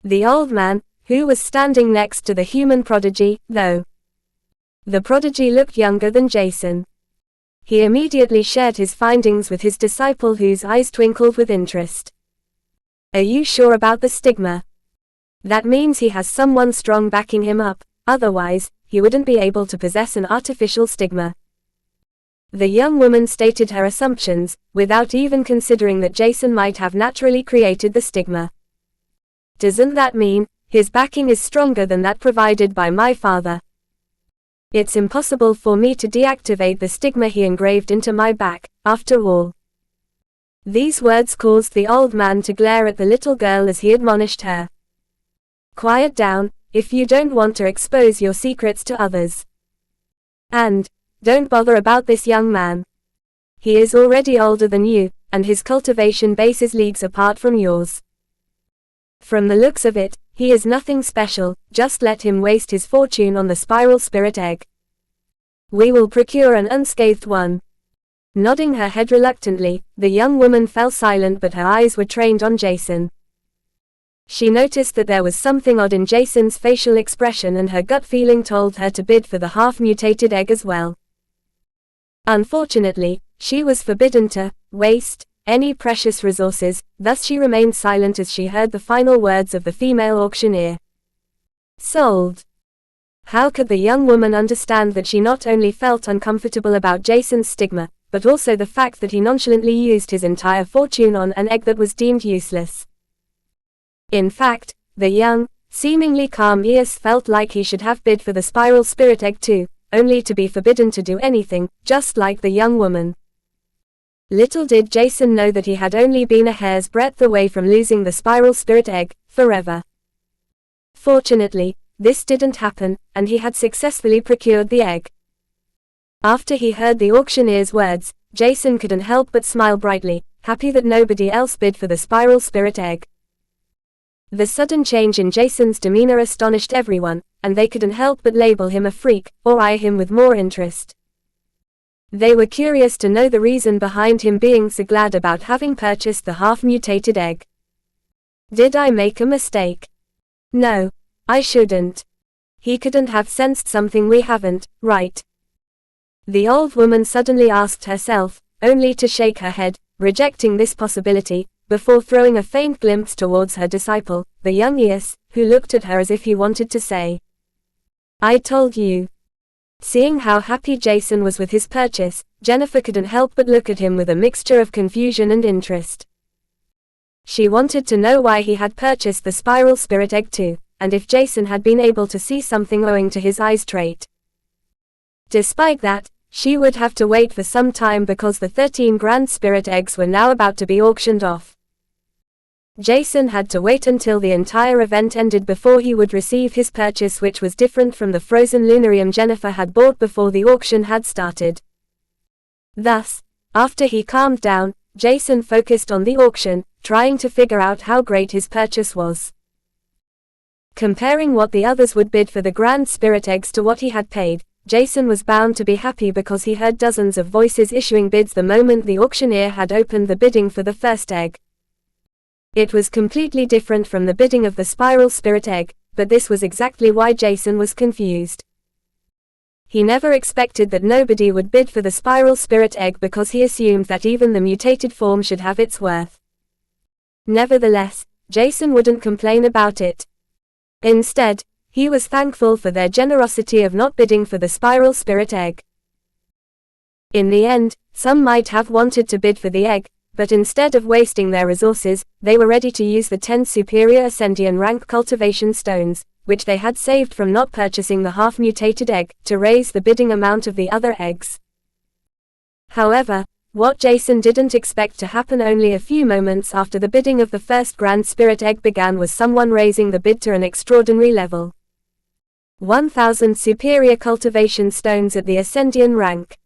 The old man, who was standing next to the human prodigy, though. The prodigy looked younger than Jason. He immediately shared his findings with his disciple, whose eyes twinkled with interest. Are you sure about the stigma? That means he has someone strong backing him up, otherwise, he wouldn't be able to possess an artificial stigma. The young woman stated her assumptions, without even considering that Jason might have naturally created the stigma. Doesn't that mean his backing is stronger than that provided by my father? It's impossible for me to deactivate the stigma he engraved into my back, after all. These words caused the old man to glare at the little girl as he admonished her. Quiet down, if you don't want to expose your secrets to others. And don't bother about this young man. He is already older than you, and his cultivation base is leagues apart from yours. From the looks of it, he is nothing special, just let him waste his fortune on the spiral spirit egg. We will procure an unscathed one." Nodding her head reluctantly, the young woman fell silent, but her eyes were trained on Jason. She noticed that there was something odd in Jason's facial expression, and her gut feeling told her to bid for the half-mutated egg as well. Unfortunately, she was forbidden to waste any precious resources, thus she remained silent as she heard the final words of the female auctioneer. "Sold." How could the young woman understand that she not only felt uncomfortable about Jason's stigma, but also the fact that he nonchalantly used his entire fortune on an egg that was deemed useless? In fact, the young, seemingly calm Eos felt like he should have bid for the spiral spirit egg too, only to be forbidden to do anything, just like the young woman. Little did Jason know that he had only been a hair's breadth away from losing the spiral spirit egg, forever. Fortunately, this didn't happen, and he had successfully procured the egg. After he heard the auctioneer's words, Jason couldn't help but smile brightly, happy that nobody else bid for the spiral spirit egg. The sudden change in Jason's demeanor astonished everyone, and they couldn't help but label him a freak, or eye him with more interest. They were curious to know the reason behind him being so glad about having purchased the half-mutated egg. "Did I make a mistake? No. I shouldn't. He couldn't have sensed something we haven't, right?" The old woman suddenly asked herself, only to shake her head, rejecting this possibility, before throwing a faint glimpse towards her disciple, the young Eos, who looked at her as if he wanted to say, "I told you." Seeing how happy Jason was with his purchase, Jennifer couldn't help but look at him with a mixture of confusion and interest. She wanted to know why he had purchased the spiral spirit egg too, and if Jason had been able to see something owing to his eyes trait. Despite that, she would have to wait for some time because the 13 grand spirit eggs were now about to be auctioned off. Jason had to wait until the entire event ended before he would receive his purchase, which was different from the frozen lunarium Jennifer had bought before the auction had started. Thus, after he calmed down, Jason focused on the auction, trying to figure out how great his purchase was. Comparing what the others would bid for the grand spirit eggs to what he had paid, Jason was bound to be happy because he heard dozens of voices issuing bids the moment the auctioneer had opened the bidding for the first egg. It was completely different from the bidding of the spiral spirit egg, but this was exactly why Jason was confused. He never expected that nobody would bid for the spiral spirit egg because he assumed that even the mutated form should have its worth. Nevertheless, Jason wouldn't complain about it. Instead, he was thankful for their generosity of not bidding for the spiral spirit egg. In the end, some might have wanted to bid for the egg, but instead of wasting their resources, they were ready to use the 10 superior Ascendian rank cultivation stones, which they had saved from not purchasing the half-mutated egg, to raise the bidding amount of the other eggs. However, what Jason didn't expect to happen only a few moments after the bidding of the first grand spirit egg began was someone raising the bid to an extraordinary level. 1,000 superior cultivation stones at the Ascendian rank.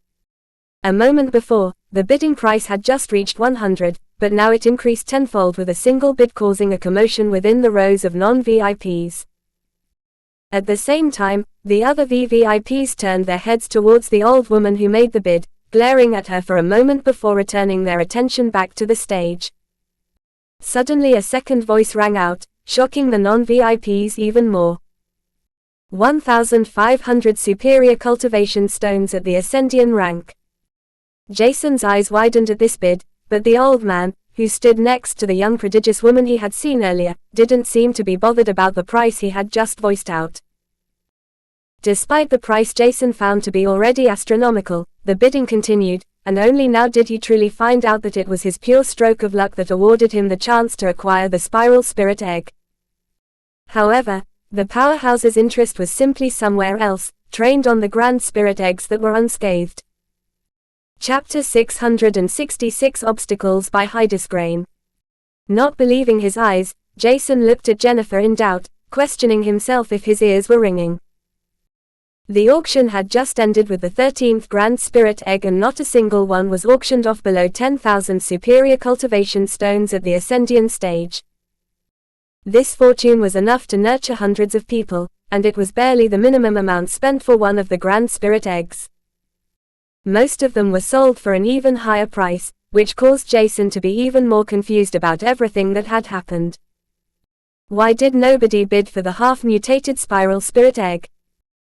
A moment before, the bidding price had just reached 100, but now it increased tenfold with a single bid, causing a commotion within the rows of non-VIPs. At the same time, the other VVIPs turned their heads towards the old woman who made the bid, glaring at her for a moment before returning their attention back to the stage. Suddenly a second voice rang out, shocking the non-VIPs even more. 1,500 superior cultivation stones at the Ascendian rank. Jason's eyes widened at this bid, but the old man, who stood next to the young prodigious woman he had seen earlier, didn't seem to be bothered about the price he had just voiced out. Despite the price Jason found to be already astronomical, the bidding continued, and only now did he truly find out that it was his pure stroke of luck that awarded him the chance to acquire the spiral spirit egg. However, the powerhouse's interest was simply somewhere else, trained on the grand spirit eggs that were unscathed. Chapter 666 Obstacles by Hydesgrain. Not believing his eyes, Jason looked at Jennifer in doubt, questioning himself if his ears were ringing. The auction had just ended with the 13th Grand Spirit egg, and not a single one was auctioned off below 10,000 superior cultivation stones at the Ascendian stage. This fortune was enough to nurture hundreds of people, and it was barely the minimum amount spent for one of the Grand Spirit eggs. Most of them were sold for an even higher price, which caused Jason to be even more confused about everything that had happened. Why did nobody bid for the half-mutated Spiral Spirit egg?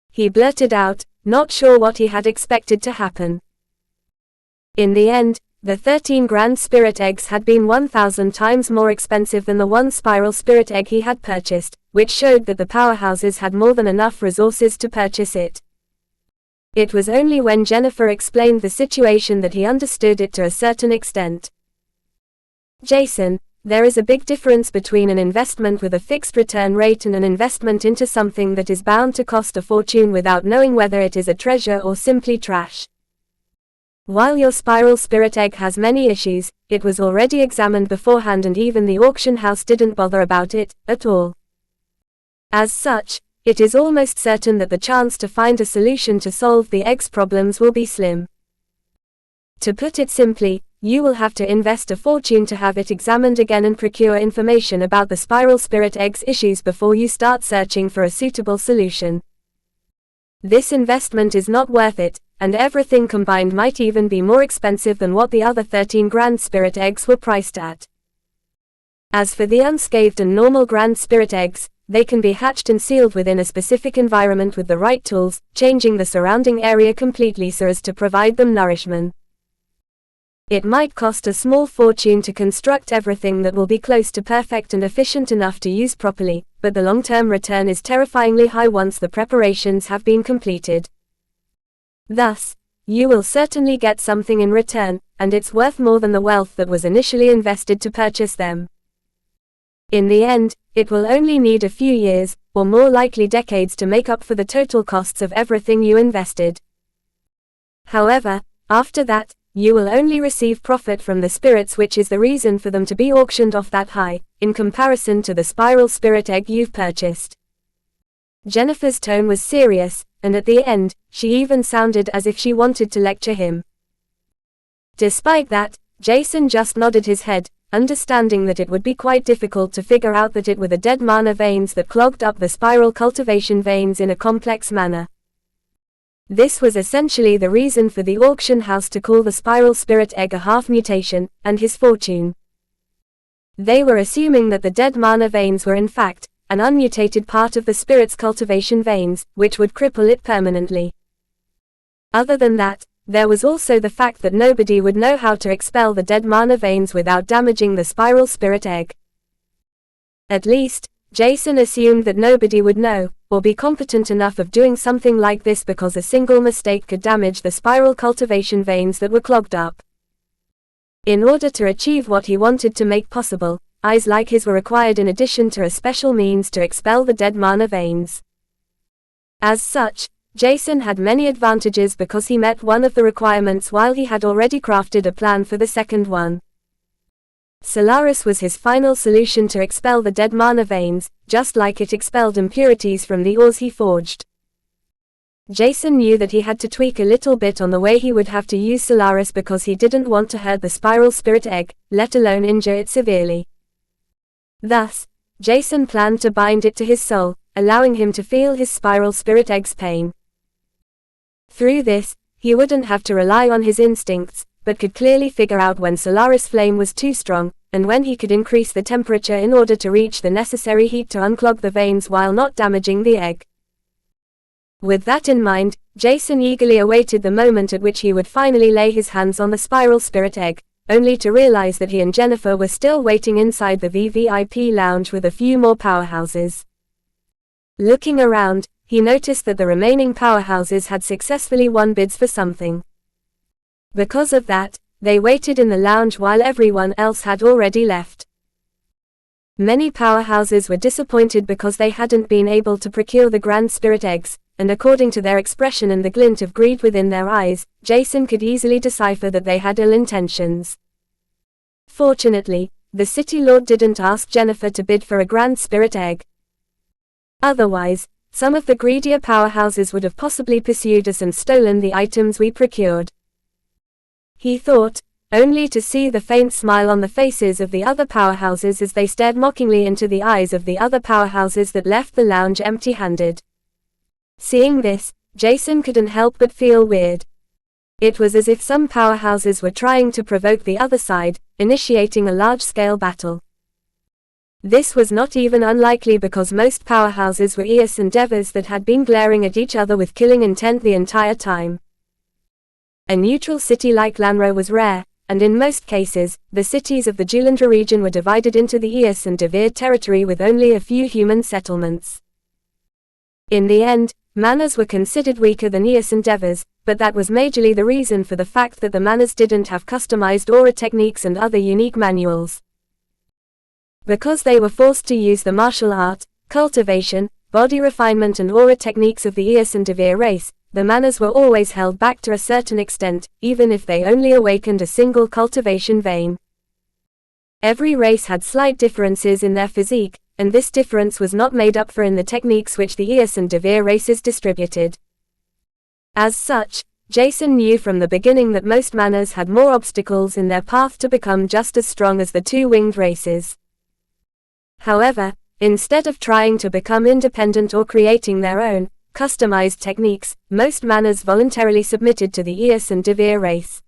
He blurted out, not sure what he had expected to happen. In the end, the 13 Grand Spirit eggs had been 1,000 times more expensive than the one Spiral Spirit egg he had purchased, which showed that the powerhouses had more than enough resources to purchase it. It was only when Jennifer explained the situation that he understood it to a certain extent. Jason, there is a big difference between an investment with a fixed return rate and an investment into something that is bound to cost a fortune without knowing whether it is a treasure or simply trash. While your Spiral Spirit egg has many issues, it was already examined beforehand, and even the auction house didn't bother about it at all. As such, it is almost certain that the chance to find a solution to solve the egg's problems will be slim. To put it simply, you will have to invest a fortune to have it examined again and procure information about the Spiral Spirit egg's issues before you start searching for a suitable solution. This investment is not worth it, and everything combined might even be more expensive than what the other 13 Grand Spirit eggs were priced at. As for the unscathed and normal Grand Spirit eggs, they can be hatched and sealed within a specific environment with the right tools, changing the surrounding area completely so as to provide them nourishment. It might cost a small fortune to construct everything that will be close to perfect and efficient enough to use properly, but the long-term return is terrifyingly high once the preparations have been completed. Thus, you will certainly get something in return, and it's worth more than the wealth that was initially invested to purchase them. In the end, it will only need a few years, or more likely decades, to make up for the total costs of everything you invested. However, after that, you will only receive profit from the spirits, which is the reason for them to be auctioned off that high, in comparison to the Spiral Spirit egg you've purchased. Jennifer's tone was serious, and at the end, she even sounded as if she wanted to lecture him. Despite that, Jason just nodded his head, understanding that it would be quite difficult to figure out that it were the dead mana veins that clogged up the spiral cultivation veins in a complex manner. This was essentially the reason for the auction house to call the Spiral Spirit egg a half-mutation, and his fortune. They were assuming that the dead mana veins were in fact an unmutated part of the spirit's cultivation veins, which would cripple it permanently. Other than that, there was also the fact that nobody would know how to expel the dead mana veins without damaging the Spiral Spirit egg. At least, Jason assumed that nobody would know, or be competent enough of doing something like this, because a single mistake could damage the spiral cultivation veins that were clogged up. In order to achieve what he wanted to make possible, eyes like his were required in addition to a special means to expel the dead mana veins. As such, Jason had many advantages because he met one of the requirements while he had already crafted a plan for the second one. Solaris was his final solution to expel the dead mana veins, just like it expelled impurities from the ores he forged. Jason knew that he had to tweak a little bit on the way he would have to use Solaris because he didn't want to hurt the Spiral Spirit egg, let alone injure it severely. Thus, Jason planned to bind it to his soul, allowing him to feel his Spiral Spirit egg's pain. Through this, he wouldn't have to rely on his instincts, but could clearly figure out when Solaris flame was too strong, and when he could increase the temperature in order to reach the necessary heat to unclog the veins while not damaging the egg. With that in mind, Jason eagerly awaited the moment at which he would finally lay his hands on the Spiral Spirit egg, only to realize that he and Jennifer were still waiting inside the VVIP lounge with a few more powerhouses. Looking around, he noticed that the remaining powerhouses had successfully won bids for something. Because of that, they waited in the lounge while everyone else had already left. Many powerhouses were disappointed because they hadn't been able to procure the Grand Spirit eggs, and according to their expression and the glint of greed within their eyes, Jason could easily decipher that they had ill intentions. Fortunately, the City Lord didn't ask Jennifer to bid for a Grand Spirit egg. Otherwise, some of the greedier powerhouses would have possibly pursued us and stolen the items we procured. He thought, only to see the faint smile on the faces of the other powerhouses as they stared mockingly into the eyes of the other powerhouses that left the lounge empty-handed. Seeing this, Jason couldn't help but feel weird. It was as if some powerhouses were trying to provoke the other side, initiating a large-scale battle. This was not even unlikely because most powerhouses were Eos and Devas that had been glaring at each other with killing intent the entire time. A neutral city like Lanro was rare, and in most cases, the cities of the Julandra region were divided into the Eos and Devir territory with only a few human settlements. In the end, Manas were considered weaker than Eos and Devas, but that was majorly the reason for the fact that the Manas didn't have customized aura techniques and other unique manuals. Because they were forced to use the martial art, cultivation, body refinement and aura techniques of the Eos and Devir race, the Manas were always held back to a certain extent, even if they only awakened a single cultivation vein. Every race had slight differences in their physique, and this difference was not made up for in the techniques which the Eos and Devir races distributed. As such, Jason knew from the beginning that most Manas had more obstacles in their path to become just as strong as the two winged races. However, instead of trying to become independent or creating their own, customized techniques, most Manas voluntarily submitted to the Eos and Devir race.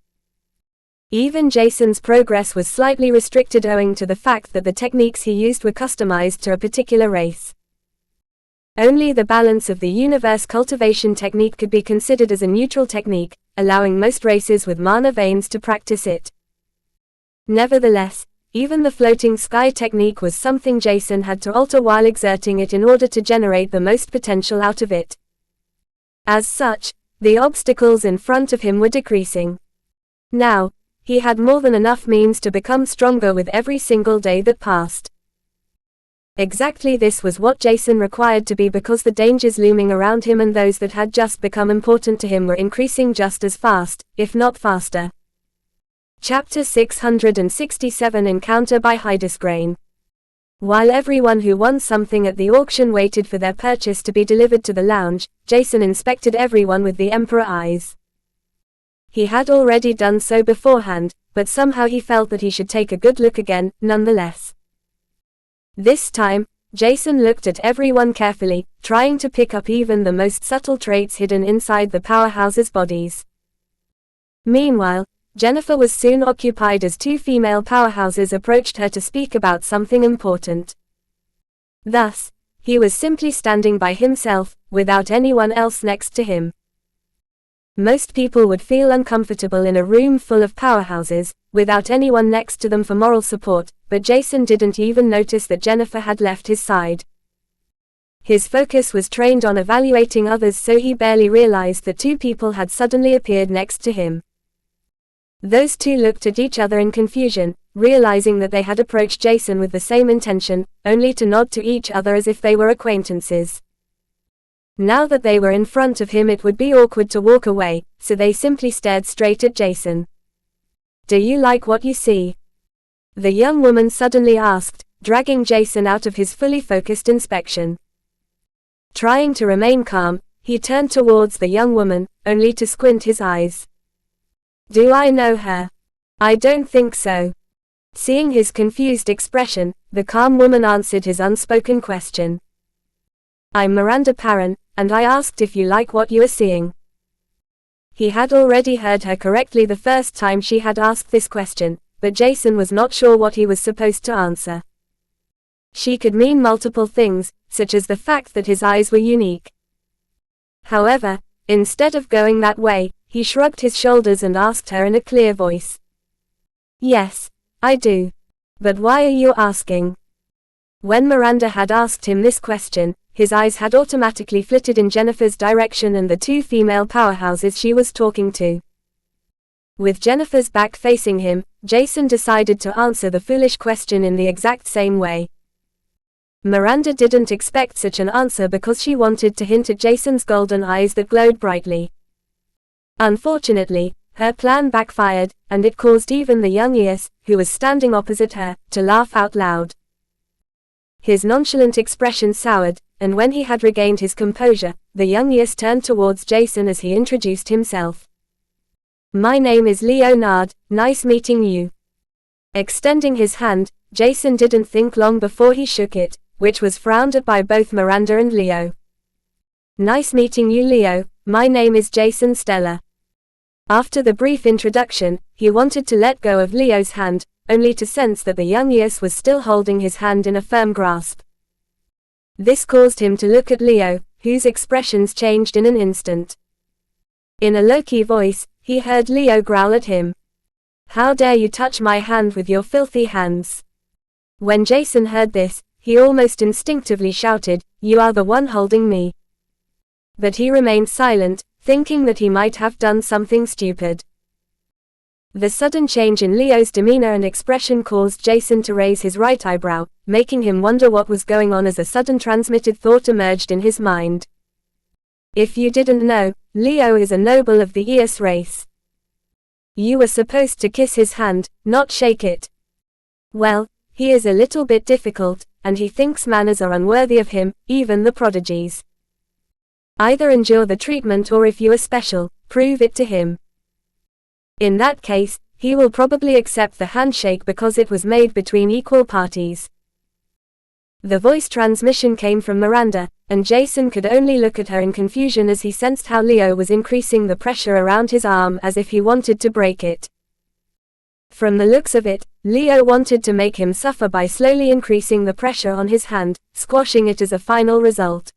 Even Jason's progress was slightly restricted owing to the fact that the techniques he used were customized to a particular race. Only the balance of the universe cultivation technique could be considered as a neutral technique, allowing most races with mana veins to practice it. Nevertheless, even the floating sky technique was something Jason had to alter while exerting it in order to generate the most potential out of it. As such, the obstacles in front of him were decreasing. Now, he had more than enough means to become stronger with every single day that passed. Exactly this was what Jason required to be because the dangers looming around him and those that had just become important to him were increasing just as fast, if not faster. Chapter 667 Encounter by Hydesgrain. While everyone who won something at the auction waited for their purchase to be delivered to the lounge, Jason inspected everyone with the Emperor eyes. He had already done so beforehand, but somehow he felt that he should take a good look again, nonetheless. This time, Jason looked at everyone carefully, trying to pick up even the most subtle traits hidden inside the powerhouses' bodies. Meanwhile, Jennifer was soon occupied as two female powerhouses approached her to speak about something important. Thus, he was simply standing by himself, without anyone else next to him. Most people would feel uncomfortable in a room full of powerhouses, without anyone next to them for moral support, but Jason didn't even notice that Jennifer had left his side. His focus was trained on evaluating others, so he barely realized that two people had suddenly appeared next to him. Those two looked at each other in confusion, realizing that they had approached Jason with the same intention, only to nod to each other as if they were acquaintances. Now that they were in front of him, it would be awkward to walk away, so they simply stared straight at Jason. "Do you like what you see?" the young woman suddenly asked, dragging Jason out of his fully focused inspection. Trying to remain calm, he turned towards the young woman, only to squint his eyes. "Do I know her? I don't think so." Seeing his confused expression, the calm woman answered his unspoken question. "I'm Miranda Perrin, and I asked if you like what you are seeing." He had already heard her correctly the first time she had asked this question, but Jason was not sure what he was supposed to answer. She could mean multiple things, such as the fact that his eyes were unique. However, instead of going that way, he shrugged his shoulders and asked her in a clear voice. "Yes, I do. But why are you asking?" When Miranda had asked him this question, his eyes had automatically flitted in Jennifer's direction and the two female powerhouses she was talking to. With Jennifer's back facing him, Jason decided to answer the foolish question in the exact same way. Miranda didn't expect such an answer because she wanted to hint at Jason's golden eyes that glowed brightly. Unfortunately, her plan backfired, and it caused even the young Eos, who was standing opposite her, to laugh out loud. His nonchalant expression soured, and when he had regained his composure, the young Eos turned towards Jason as he introduced himself. "My name is Leonard, nice meeting you." Extending his hand, Jason didn't think long before he shook it, which was frowned at by both Miranda and Leo. "Nice meeting you, Leo, my name is Jason Stella." After the brief introduction, he wanted to let go of Leo's hand, only to sense that the young Eos was still holding his hand in a firm grasp. This caused him to look at Leo, whose expressions changed in an instant. In a low-key voice, he heard Leo growl at him. "How dare you touch my hand with your filthy hands?" When Jason heard this, he almost instinctively shouted, "You are the one holding me." But he remained silent, thinking that he might have done something stupid. The sudden change in Leo's demeanor and expression caused Jason to raise his right eyebrow, making him wonder what was going on as a sudden transmitted thought emerged in his mind. "If you didn't know, Leo is a noble of the Eos race. You were supposed to kiss his hand, not shake it. Well, he is a little bit difficult, and he thinks manners are unworthy of him, even the prodigies. Either endure the treatment or if you are special, prove it to him. In that case, he will probably accept the handshake because it was made between equal parties." The voice transmission came from Miranda, and Jason could only look at her in confusion as he sensed how Leo was increasing the pressure around his arm as if he wanted to break it. From the looks of it, Leo wanted to make him suffer by slowly increasing the pressure on his hand, squashing it as a final result.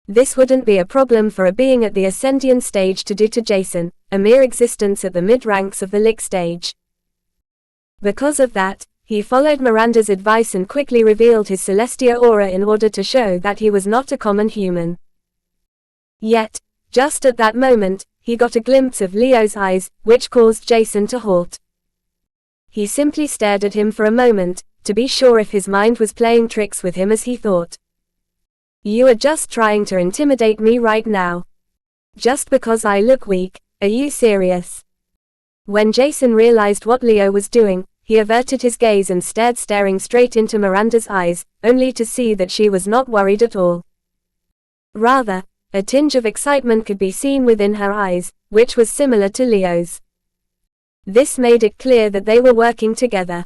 This wouldn't be a problem for a being at the Ascendian stage to do to Jason, a mere existence at the mid-ranks of the Lick stage. Because of that, he followed Miranda's advice and quickly revealed his Celestia aura in order to show that he was not a common human. Yet, just at that moment, he got a glimpse of Leo's eyes, which caused Jason to halt. He simply stared at him for a moment, to be sure if his mind was playing tricks with him as he thought. "You are just trying to intimidate me right now. Just because I look weak, are you serious?" When Jason realized what Leo was doing, he averted his gaze and staring straight into Miranda's eyes, only to see that she was not worried at all. Rather, a tinge of excitement could be seen within her eyes, which was similar to Leo's. This made it clear that they were working together.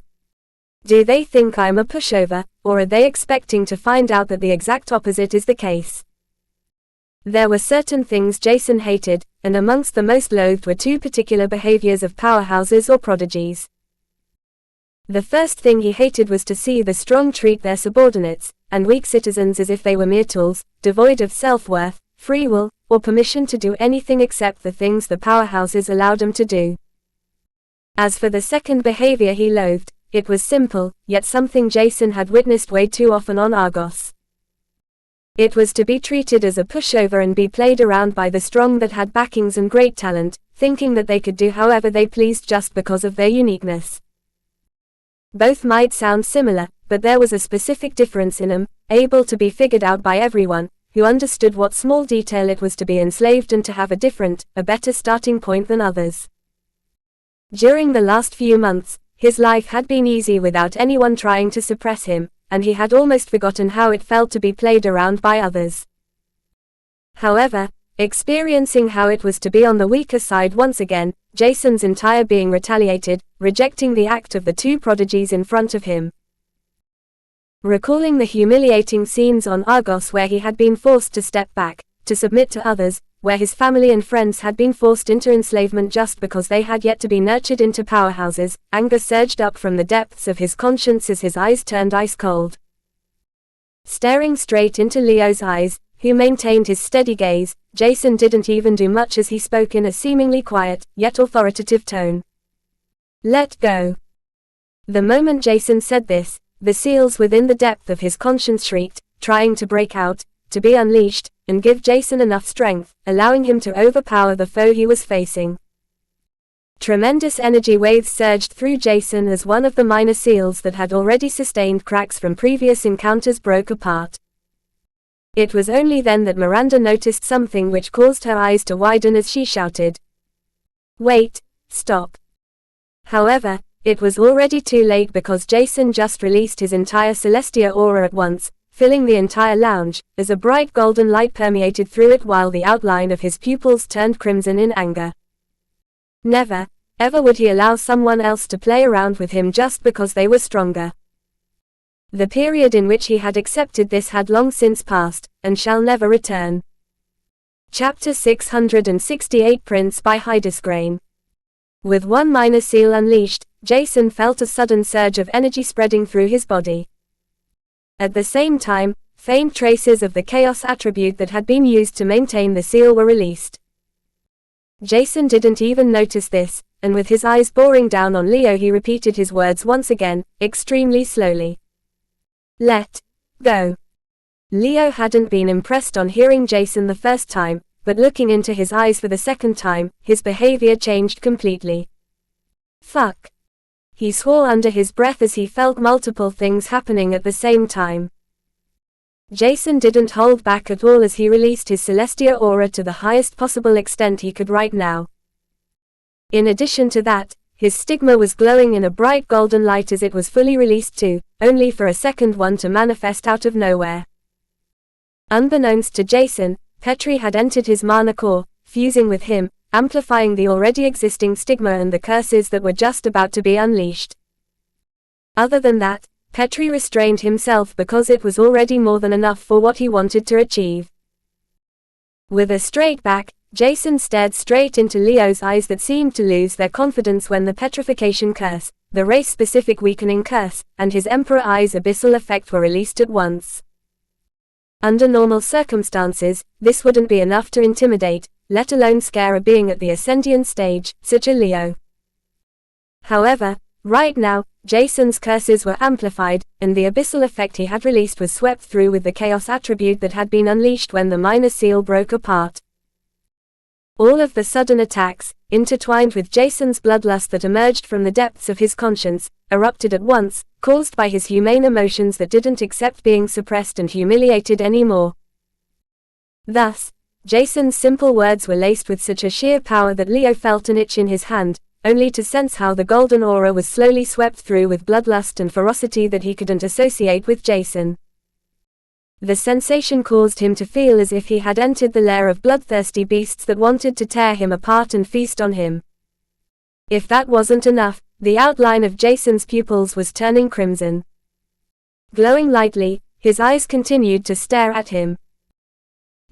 Do they think I'm a pushover, or are they expecting to find out that the exact opposite is the case? There were certain things Jason hated, and amongst the most loathed were two particular behaviors of powerhouses or prodigies. The first thing he hated was to see the strong treat their subordinates, and weak citizens as if they were mere tools, devoid of self-worth, free will, or permission to do anything except the things the powerhouses allowed them to do. As for the second behavior he loathed, it was simple, yet something Jason had witnessed way too often on Argos. It was to be treated as a pushover and be played around by the strong that had backings and great talent, thinking that they could do however they pleased just because of their uniqueness. Both might sound similar, but there was a specific difference in them, able to be figured out by everyone, who understood what small detail it was to be enslaved and to have a better starting point than others. During the last few months, his life had been easy without anyone trying to suppress him, and he had almost forgotten how it felt to be played around by others. However, experiencing how it was to be on the weaker side once again, Jason's entire being retaliated, rejecting the act of the two prodigies in front of him. Recalling the humiliating scenes on Argos where he had been forced to step back, to submit to others, where his family and friends had been forced into enslavement just because they had yet to be nurtured into powerhouses, anger surged up from the depths of his conscience as his eyes turned ice cold. Staring straight into Leo's eyes, who maintained his steady gaze, Jason didn't even do much as he spoke in a seemingly quiet, yet authoritative tone. "Let go." The moment Jason said this, the seals within the depth of his conscience shrieked, trying to break out, to be unleashed, and give Jason enough strength, allowing him to overpower the foe he was facing. Tremendous energy waves surged through Jason as one of the minor seals that had already sustained cracks from previous encounters broke apart. It was only then that Miranda noticed something which caused her eyes to widen as she shouted, "Wait, stop." However, it was already too late because Jason just released his entire Celestia aura at once, filling the entire lounge, as a bright golden light permeated through it while the outline of his pupils turned crimson in anger. Never, ever would he allow someone else to play around with him just because they were stronger. The period in which he had accepted this had long since passed, and shall never return. Chapter 668 Prince by Hydesgrain. With one minor seal unleashed, Jason felt a sudden surge of energy spreading through his body. At the same time, faint traces of the chaos attribute that had been used to maintain the seal were released. Jason didn't even notice this, and with his eyes boring down on Leo he repeated his words once again, extremely slowly. Let go. Leo hadn't been impressed on hearing Jason the first time, but looking into his eyes for the second time, his behavior changed completely. Fuck. He swore under his breath as he felt multiple things happening at the same time. Jason didn't hold back at all as he released his Celestia aura to the highest possible extent he could right now. In addition to that, his stigma was glowing in a bright golden light as it was fully released too, only for a second one to manifest out of nowhere. Unbeknownst to Jason, Petri had entered his mana core, fusing with him, amplifying the already existing stigma and the curses that were just about to be unleashed. Other than that, Petri restrained himself because it was already more than enough for what he wanted to achieve. With a straight back, Jason stared straight into Leo's eyes that seemed to lose their confidence when the petrification curse, the race-specific weakening curse, and his Emperor Eyes abyssal effect were released at once. Under normal circumstances, this wouldn't be enough to intimidate, let alone scare a being at the Ascendian stage, such a Leo. However, right now, Jason's curses were amplified, and the abyssal effect he had released was swept through with the chaos attribute that had been unleashed when the minor seal broke apart. All of the sudden attacks, intertwined with Jason's bloodlust that emerged from the depths of his conscience, erupted at once, caused by his humane emotions that didn't accept being suppressed and humiliated anymore. Thus, Jason's simple words were laced with such a sheer power that Leo felt an itch in his hand, only to sense how the golden aura was slowly swept through with bloodlust and ferocity that he couldn't associate with Jason. The sensation caused him to feel as if he had entered the lair of bloodthirsty beasts that wanted to tear him apart and feast on him. If that wasn't enough, the outline of Jason's pupils was turning crimson. Glowing lightly, his eyes continued to stare at him.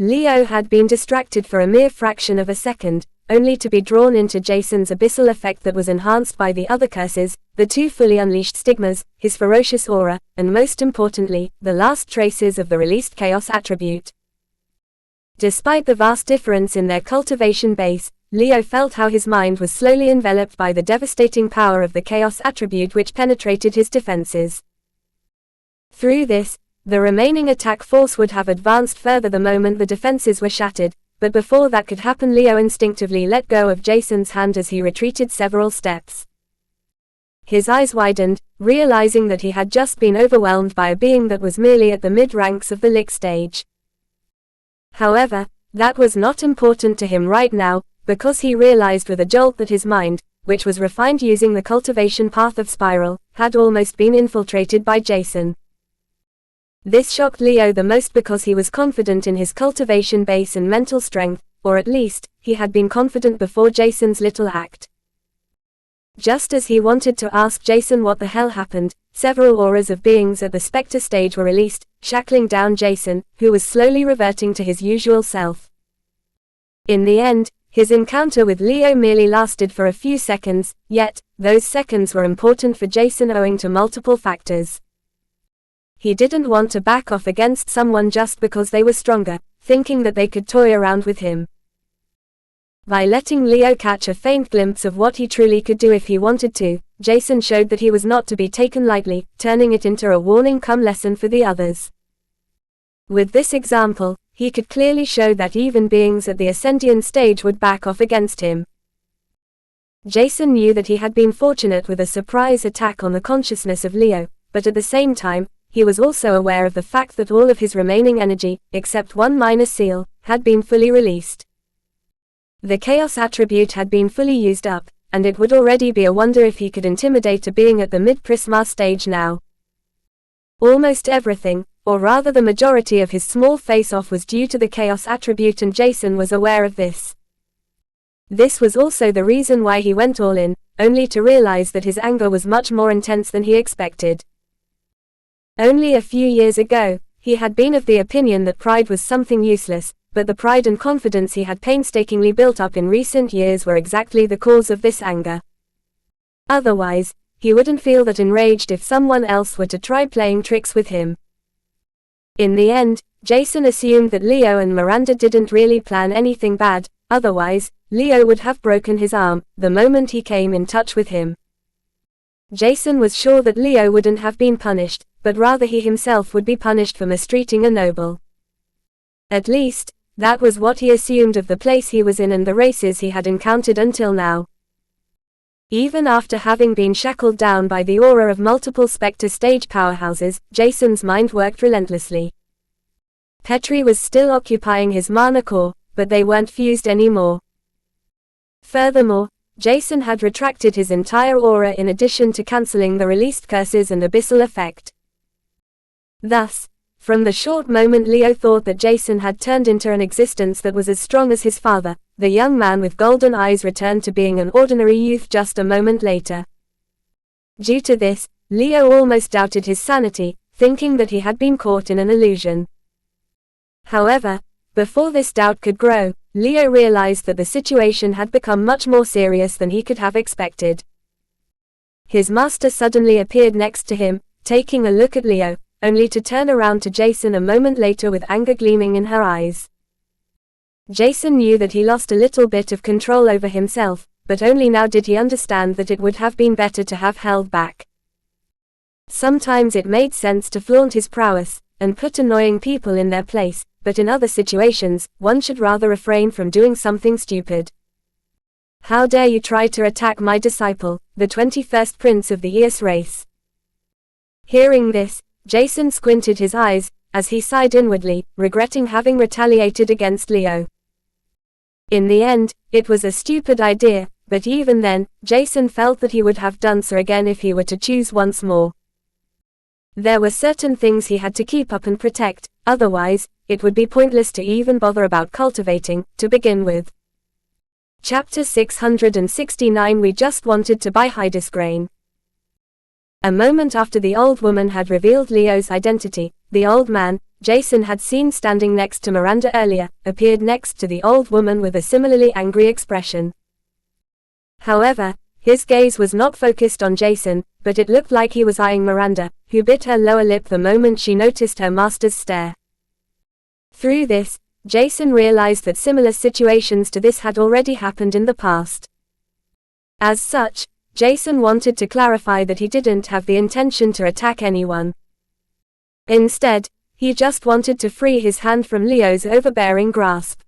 Leo had been distracted for a mere fraction of a second, only to be drawn into Jason's abyssal effect that was enhanced by the other curses, the two fully unleashed stigmas, his ferocious aura, and most importantly, the last traces of the released chaos attribute. Despite the vast difference in their cultivation base, Leo felt how his mind was slowly enveloped by the devastating power of the chaos attribute which penetrated his defenses. Through this, the remaining attack force would have advanced further the moment the defenses were shattered, but before that could happen Leo instinctively let go of Jason's hand as he retreated several steps. His eyes widened, realizing that he had just been overwhelmed by a being that was merely at the mid-ranks of the Lich stage. However, that was not important to him right now, because he realized with a jolt that his mind, which was refined using the cultivation path of Spiral, had almost been infiltrated by Jason. This shocked Leo the most because he was confident in his cultivation base and mental strength, or at least, he had been confident before Jason's little act. Just as he wanted to ask Jason what the hell happened, several auras of beings at the Spectre stage were released, shackling down Jason, who was slowly reverting to his usual self. In the end, his encounter with Leo merely lasted for a few seconds, yet, those seconds were important for Jason owing to multiple factors. He didn't want to back off against someone just because they were stronger, thinking that they could toy around with him. By letting Leo catch a faint glimpse of what he truly could do if he wanted to, Jason showed that he was not to be taken lightly, turning it into a warning-come lesson for the others. With this example, he could clearly show that even beings at the Ascendian stage would back off against him. Jason knew that he had been fortunate with a surprise attack on the consciousness of Leo, but at the same time, he was also aware of the fact that all of his remaining energy, except one minor seal, had been fully released. The chaos attribute had been fully used up, and it would already be a wonder if he could intimidate a being at the mid-prisma stage now. Almost everything, or rather the majority of his small face-off was due to the chaos attribute, and Jason was aware of this. This was also the reason why he went all in, only to realize that his anger was much more intense than he expected. Only a few years ago, he had been of the opinion that pride was something useless, but the pride and confidence he had painstakingly built up in recent years were exactly the cause of this anger. Otherwise, he wouldn't feel that enraged if someone else were to try playing tricks with him. In the end, Jason assumed that Leo and Miranda didn't really plan anything bad, otherwise, Leo would have broken his arm the moment he came in touch with him. Jason was sure that Leo wouldn't have been punished, but rather he himself would be punished for mistreating a noble. At least, that was what he assumed of the place he was in and the races he had encountered until now. Even after having been shackled down by the aura of multiple Spectre stage powerhouses, Jason's mind worked relentlessly. Petri was still occupying his mana core, but they weren't fused anymore. Furthermore, Jason had retracted his entire aura in addition to cancelling the released curses and abyssal effect. Thus, from the short moment Leo thought that Jason had turned into an existence that was as strong as his father, the young man with golden eyes returned to being an ordinary youth just a moment later. Due to this, Leo almost doubted his sanity, thinking that he had been caught in an illusion. However, before this doubt could grow, Leo realized that the situation had become much more serious than he could have expected. His master suddenly appeared next to him, taking a look at Leo, only to turn around to Jason a moment later with anger gleaming in her eyes. Jason knew that he lost a little bit of control over himself, but only now did he understand that it would have been better to have held back. Sometimes it made sense to flaunt his prowess, and put annoying people in their place, but in other situations, one should rather refrain from doing something stupid. How dare you try to attack my disciple, the 21st prince of the Eos race? Hearing this, Jason squinted his eyes, as he sighed inwardly, regretting having retaliated against Leo. In the end, it was a stupid idea, but even then, Jason felt that he would have done so again if he were to choose once more. There were certain things he had to keep up and protect, otherwise, it would be pointless to even bother about cultivating, to begin with. Chapter 669. We just wanted to buy Hydus grain. A moment after the old woman had revealed Leo's identity, the old man, Jason had seen standing next to Miranda earlier, appeared next to the old woman with a similarly angry expression. However, his gaze was not focused on Jason, but it looked like he was eyeing Miranda, who bit her lower lip the moment she noticed her master's stare. Through this, Jason realized that similar situations to this had already happened in the past. As such, Jason wanted to clarify that he didn't have the intention to attack anyone. Instead, he just wanted to free his hand from Leo's overbearing grasp.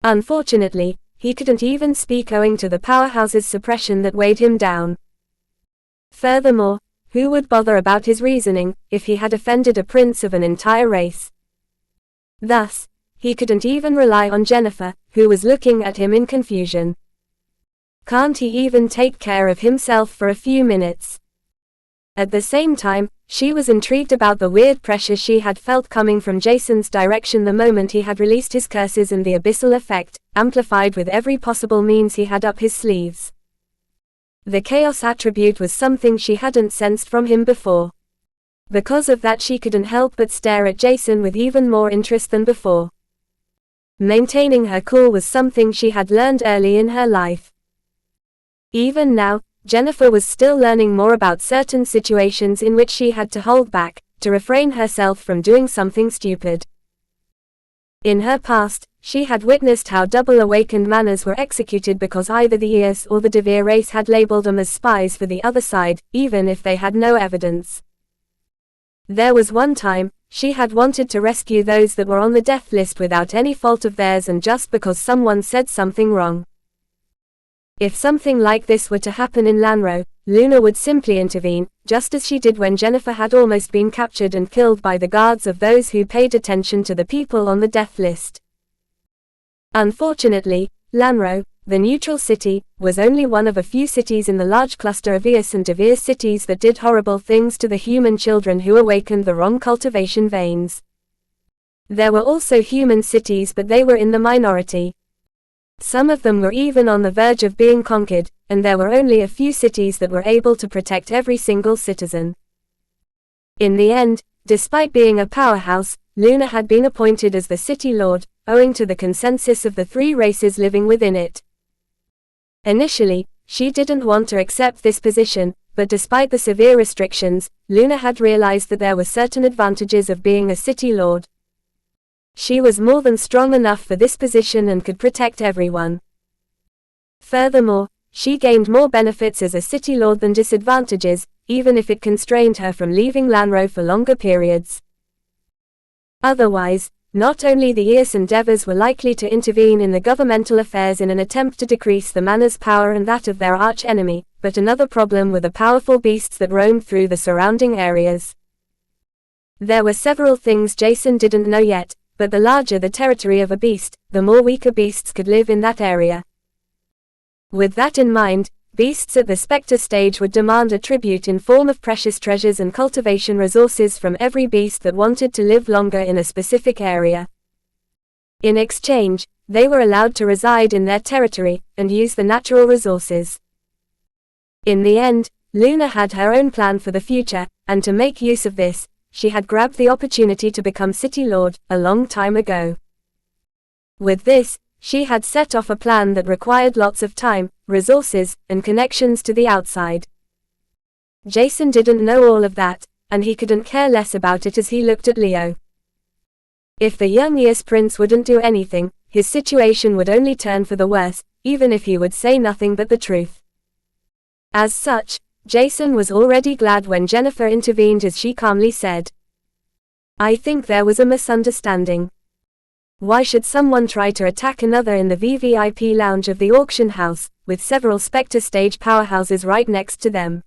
Unfortunately, he couldn't even speak owing to the powerhouse's suppression that weighed him down. Furthermore, who would bother about his reasoning, if he had offended a prince of an entire race? Thus, he couldn't even rely on Jennifer, who was looking at him in confusion. Can't he even take care of himself for a few minutes? At the same time, she was intrigued about the weird pressure she had felt coming from Jason's direction the moment he had released his curses and the abyssal effect, amplified with every possible means he had up his sleeves. The chaos attribute was something she hadn't sensed from him before. Because of that, she couldn't help but stare at Jason with even more interest than before. Maintaining her cool was something she had learned early in her life. Even now, Jennifer was still learning more about certain situations in which she had to hold back, to refrain herself from doing something stupid. In her past, she had witnessed how double-awakened manners were executed because either the Eos or the Devere race had labeled them as spies for the other side, even if they had no evidence. There was one time, she had wanted to rescue those that were on the death list without any fault of theirs and just because someone said something wrong. If something like this were to happen in Lanro, Luna would simply intervene, just as she did when Jennifer had almost been captured and killed by the guards of those who paid attention to the people on the death list. Unfortunately, Lanro, the neutral city, was only one of a few cities in the large cluster of Eos and Devere cities that did horrible things to the human children who awakened the wrong cultivation veins. There were also human cities, but they were in the minority. Some of them were even on the verge of being conquered, and there were only a few cities that were able to protect every single citizen. In the end, despite being a powerhouse, Luna had been appointed as the city lord, owing to the consensus of the three races living within it. Initially, she didn't want to accept this position, but despite the severe restrictions, Luna had realized that there were certain advantages of being a city lord. She was more than strong enough for this position and could protect everyone. Furthermore, she gained more benefits as a city lord than disadvantages, even if it constrained her from leaving Lanro for longer periods. Otherwise, not only the Eos and Devers were likely to intervene in the governmental affairs in an attempt to decrease the Manor's power and that of their arch-enemy, but another problem were the powerful beasts that roamed through the surrounding areas. There were several things Jason didn't know yet, but the larger the territory of a beast, the more weaker beasts could live in that area. With that in mind, beasts at the Spectre stage would demand a tribute in form of precious treasures and cultivation resources from every beast that wanted to live longer in a specific area. In exchange, they were allowed to reside in their territory, and use the natural resources. In the end, Luna had her own plan for the future, and to make use of this, she had grabbed the opportunity to become City Lord, a long time ago. With this, she had set off a plan that required lots of time, resources, and connections to the outside. Jason didn't know all of that, and he couldn't care less about it as he looked at Leo. If the young Eos prince wouldn't do anything, his situation would only turn for the worse, even if he would say nothing but the truth. As such, Jason was already glad when Jennifer intervened as she calmly said, "I think there was a misunderstanding. Why should someone try to attack another in the VVIP lounge of the auction house, with several Spectre stage powerhouses right next to them?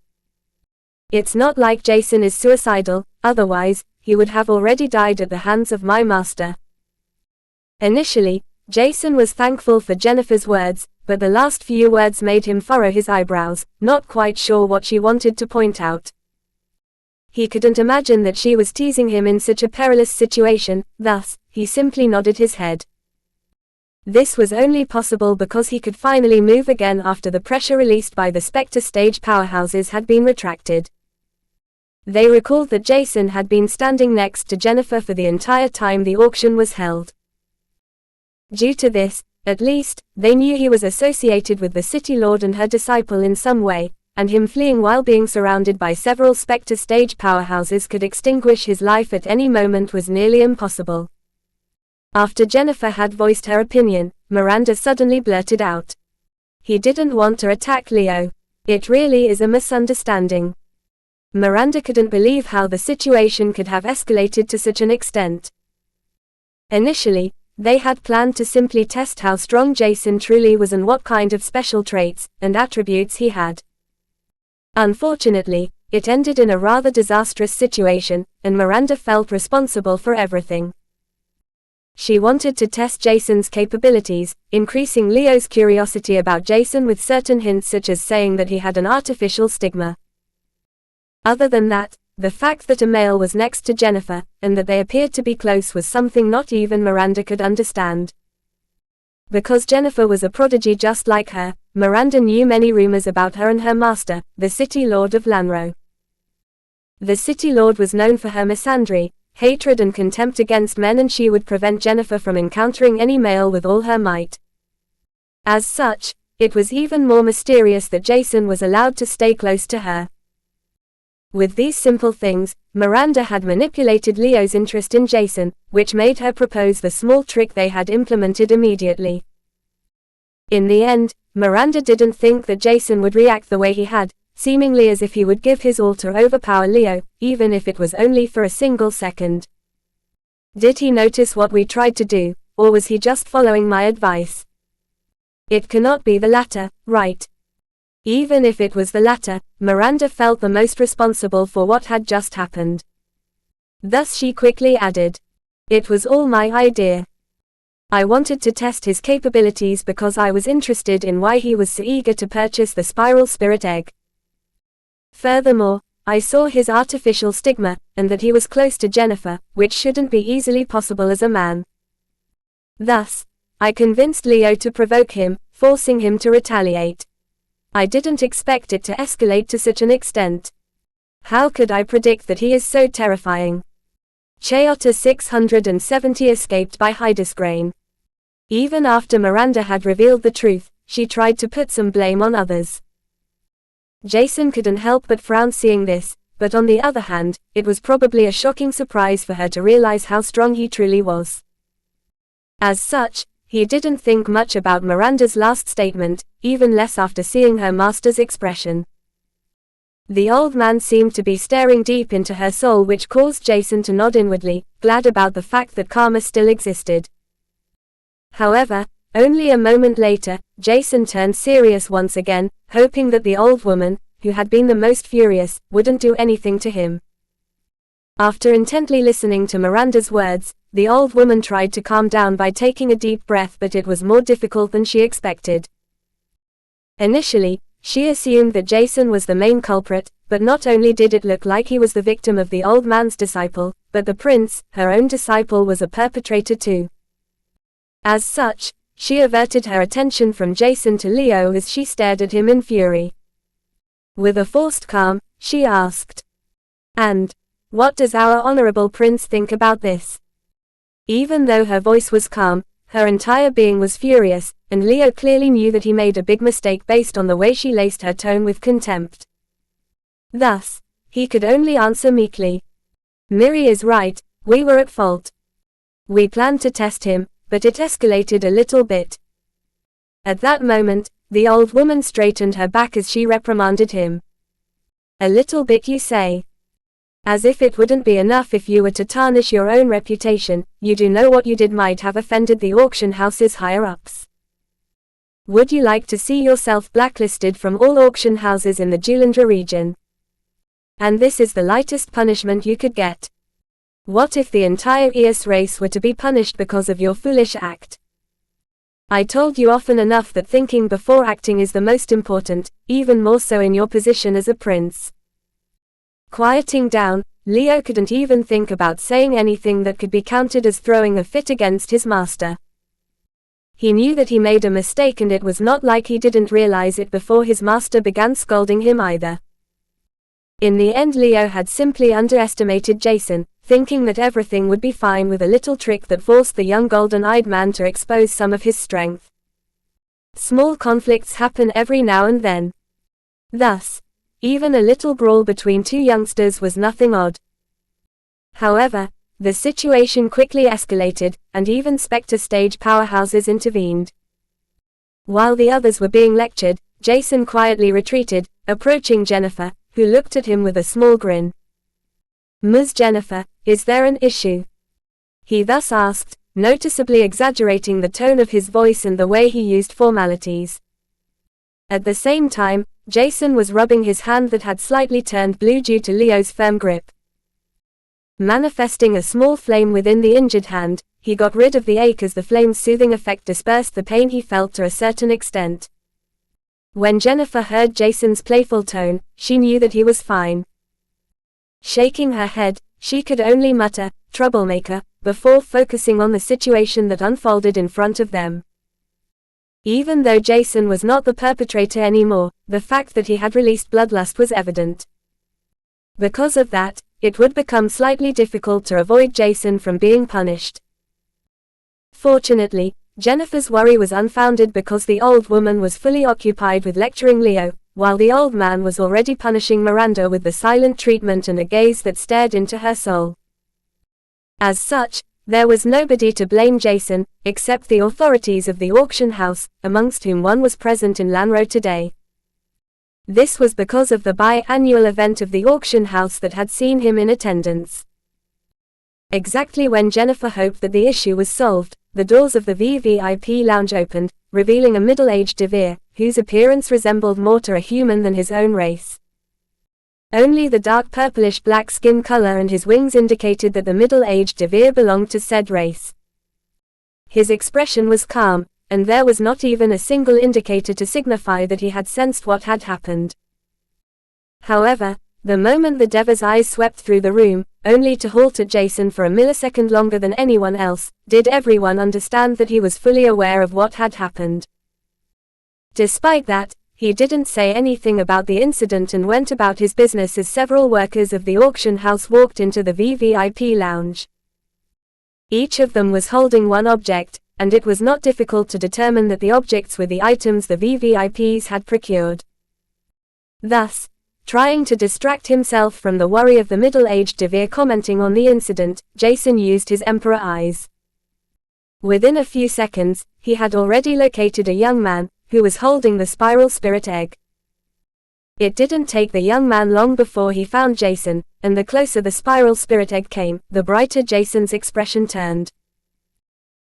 It's not like Jason is suicidal, otherwise, he would have already died at the hands of my master." Initially, Jason was thankful for Jennifer's words, but the last few words made him furrow his eyebrows, not quite sure what she wanted to point out. He couldn't imagine that she was teasing him in such a perilous situation, thus, he simply nodded his head. This was only possible because he could finally move again after the pressure released by the Spectre stage powerhouses had been retracted. They recalled that Jason had been standing next to Jennifer for the entire time the auction was held. Due to this, at least, they knew he was associated with the City Lord and her disciple in some way, and him fleeing while being surrounded by several Spectre stage powerhouses could extinguish his life at any moment was nearly impossible. After Jennifer had voiced her opinion, Miranda suddenly blurted out, "He didn't want to attack Leo. It really is a misunderstanding." Miranda couldn't believe how the situation could have escalated to such an extent. Initially, they had planned to simply test how strong Jason truly was and what kind of special traits and attributes he had. Unfortunately, it ended in a rather disastrous situation, and Miranda felt responsible for everything. She wanted to test Jason's capabilities, increasing Leo's curiosity about Jason with certain hints such as saying that he had an artificial stigma. Other than that, the fact that a male was next to Jennifer, and that they appeared to be close was something not even Miranda could understand. Because Jennifer was a prodigy just like her, Miranda knew many rumors about her and her master, the City Lord of Lanro. The City Lord was known for her misandry, hatred and contempt against men, and she would prevent Jennifer from encountering any male with all her might. As such, it was even more mysterious that Jason was allowed to stay close to her. With these simple things, Miranda had manipulated Leo's interest in Jason, which made her propose the small trick they had implemented immediately. In the end, Miranda didn't think that Jason would react the way he had, seemingly as if he would give his all to overpower Leo, even if it was only for a single second. Did he notice what we tried to do, or was he just following my advice? It cannot be the latter, right? Even if it was the latter, Miranda felt the most responsible for what had just happened. Thus she quickly added, "It was all my idea." I wanted to test his capabilities because I was interested in why he was so eager to purchase the spiral spirit egg. Furthermore, I saw his artificial stigma, and that he was close to Jennifer, which shouldn't be easily possible as a man. Thus, I convinced Leo to provoke him, forcing him to retaliate. I didn't expect it to escalate to such an extent. How could I predict that he is so terrifying? Chayota 670 escaped by Hydesgrain. Even after Miranda had revealed the truth, she tried to put some blame on others. Jason couldn't help but frown seeing this, but on the other hand, it was probably a shocking surprise for her to realize how strong he truly was. As such, he didn't think much about Miranda's last statement, even less after seeing her master's expression. The old man seemed to be staring deep into her soul, which caused Jason to nod inwardly, glad about the fact that karma still existed. However, only a moment later, Jason turned serious once again, hoping that the old woman, who had been the most furious, wouldn't do anything to him. After intently listening to Miranda's words, the old woman tried to calm down by taking a deep breath, but it was more difficult than she expected. Initially, she assumed that Jason was the main culprit, but not only did it look like he was the victim of the old man's disciple, but the prince, her own disciple, was a perpetrator too. As such, she averted her attention from Jason to Leo as she stared at him in fury. With a forced calm, she asked, "And what does our honorable prince think about this?" Even though her voice was calm, her entire being was furious, and Leo clearly knew that he made a big mistake based on the way she laced her tone with contempt. Thus, he could only answer meekly, "Miri is right, we were at fault. We planned to test him, but it escalated a little bit." At that moment, the old woman straightened her back as she reprimanded him. "A little bit, you say? As if it wouldn't be enough if you were to tarnish your own reputation, you do know what you did might have offended the auction house's higher-ups. Would you like to see yourself blacklisted from all auction houses in the Julandra region? And this is the lightest punishment you could get. What if the entire Eos race were to be punished because of your foolish act? I told you often enough that thinking before acting is the most important, even more so in your position as a prince." Quieting down, Leo couldn't even think about saying anything that could be counted as throwing a fit against his master. He knew that he made a mistake, and it was not like he didn't realize it before his master began scolding him either. In the end, Leo had simply underestimated Jason, thinking that everything would be fine with a little trick that forced the young golden-eyed man to expose some of his strength. Small conflicts happen every now and then. Thus, even a little brawl between two youngsters was nothing odd. However, the situation quickly escalated, and even Spectre stage powerhouses intervened. While the others were being lectured, Jason quietly retreated, approaching Jennifer, who looked at him with a small grin. "Ms. Jennifer, is there an issue?" he thus asked, noticeably exaggerating the tone of his voice and the way he used formalities. At the same time, Jason was rubbing his hand that had slightly turned blue due to Leo's firm grip. Manifesting a small flame within the injured hand, he got rid of the ache as the flame's soothing effect dispersed the pain he felt to a certain extent. When Jennifer heard Jason's playful tone, she knew that he was fine. Shaking her head, she could only mutter, "Troublemaker," before focusing on the situation that unfolded in front of them. Even though Jason was not the perpetrator anymore, the fact that he had released bloodlust was evident. Because of that, it would become slightly difficult to avoid Jason from being punished. Fortunately, Jennifer's worry was unfounded because the old woman was fully occupied with lecturing Leo, while the old man was already punishing Miranda with the silent treatment and a gaze that stared into her soul. As such, there was nobody to blame Jason, except the authorities of the auction house, amongst whom one was present in Lanro today. This was because of the bi-annual event of the auction house that had seen him in attendance. Exactly when Jennifer hoped that the issue was solved, the doors of the VVIP lounge opened, revealing a middle-aged Devere, whose appearance resembled more to a human than his own race. Only the dark purplish-black skin color and his wings indicated that the middle-aged Devere belonged to said race. His expression was calm, and there was not even a single indicator to signify that he had sensed what had happened. However, the moment the Deva's eyes swept through the room, only to halt at Jason for a millisecond longer than anyone else, did everyone understand that he was fully aware of what had happened. Despite that, he didn't say anything about the incident and went about his business as several workers of the auction house walked into the VVIP lounge. Each of them was holding one object, and it was not difficult to determine that the objects were the items the VVIPs had procured. Thus, trying to distract himself from the worry of the middle-aged Devere commenting on the incident, Jason used his Emperor eyes. Within a few seconds, he had already located a young man, who was holding the spiral spirit egg. It didn't take the young man long before he found Jason, and the closer the spiral spirit egg came, the brighter Jason's expression turned.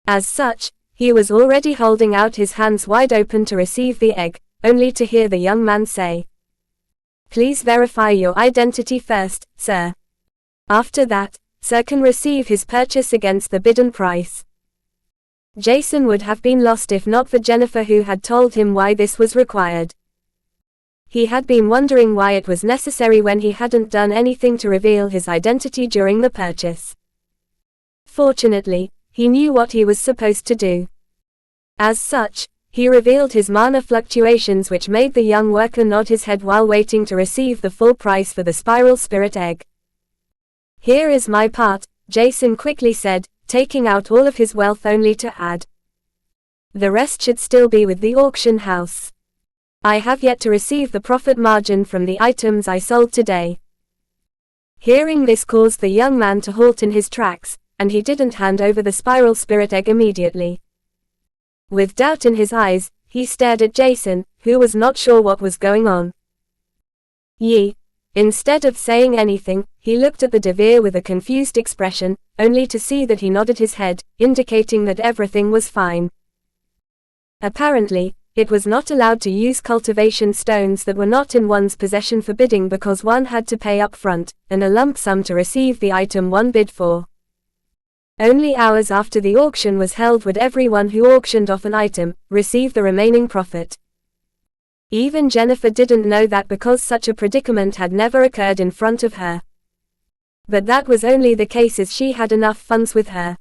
As such, he was already holding out his hands wide open to receive the egg, only to hear the young man say, "Please verify your identity first, sir. After that, sir can receive his purchase against the bidden price." Jason would have been lost if not for Jennifer, who had told him why this was required. He had been wondering why it was necessary when he hadn't done anything to reveal his identity during the purchase. Fortunately, he knew what he was supposed to do. As such, he revealed his mana fluctuations, which made the young worker nod his head while waiting to receive the full price for the spiral spirit egg. "Here is my part," Jason quickly said, taking out all of his wealth only to add, "The rest should still be with the auction house. I have yet to receive the profit margin from the items I sold today." Hearing this caused the young man to halt in his tracks, and he didn't hand over the spiral spirit egg immediately. With doubt in his eyes, he stared at Jason, who was not sure what was going on. Instead of saying anything, he looked at the Devere with a confused expression, only to see that he nodded his head, indicating that everything was fine. Apparently, it was not allowed to use cultivation stones that were not in one's possession for bidding because one had to pay up front, and a lump sum to receive the item one bid for. Only hours after the auction was held would everyone who auctioned off an item receive the remaining profit. Even Jennifer didn't know that because such a predicament had never occurred in front of her. But that was only the case as she had enough funds with her.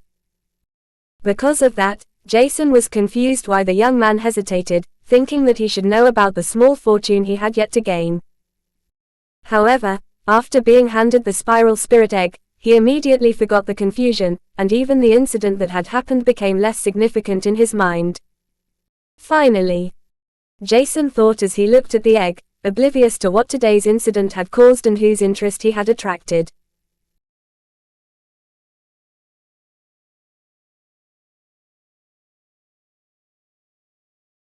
Because of that, Jason was confused why the young man hesitated, thinking that he should know about the small fortune he had yet to gain. However, after being handed the spiral spirit egg, he immediately forgot the confusion, and even the incident that had happened became less significant in his mind. Finally, Jason thought as he looked at the egg, oblivious to what today's incident had caused and whose interest he had attracted.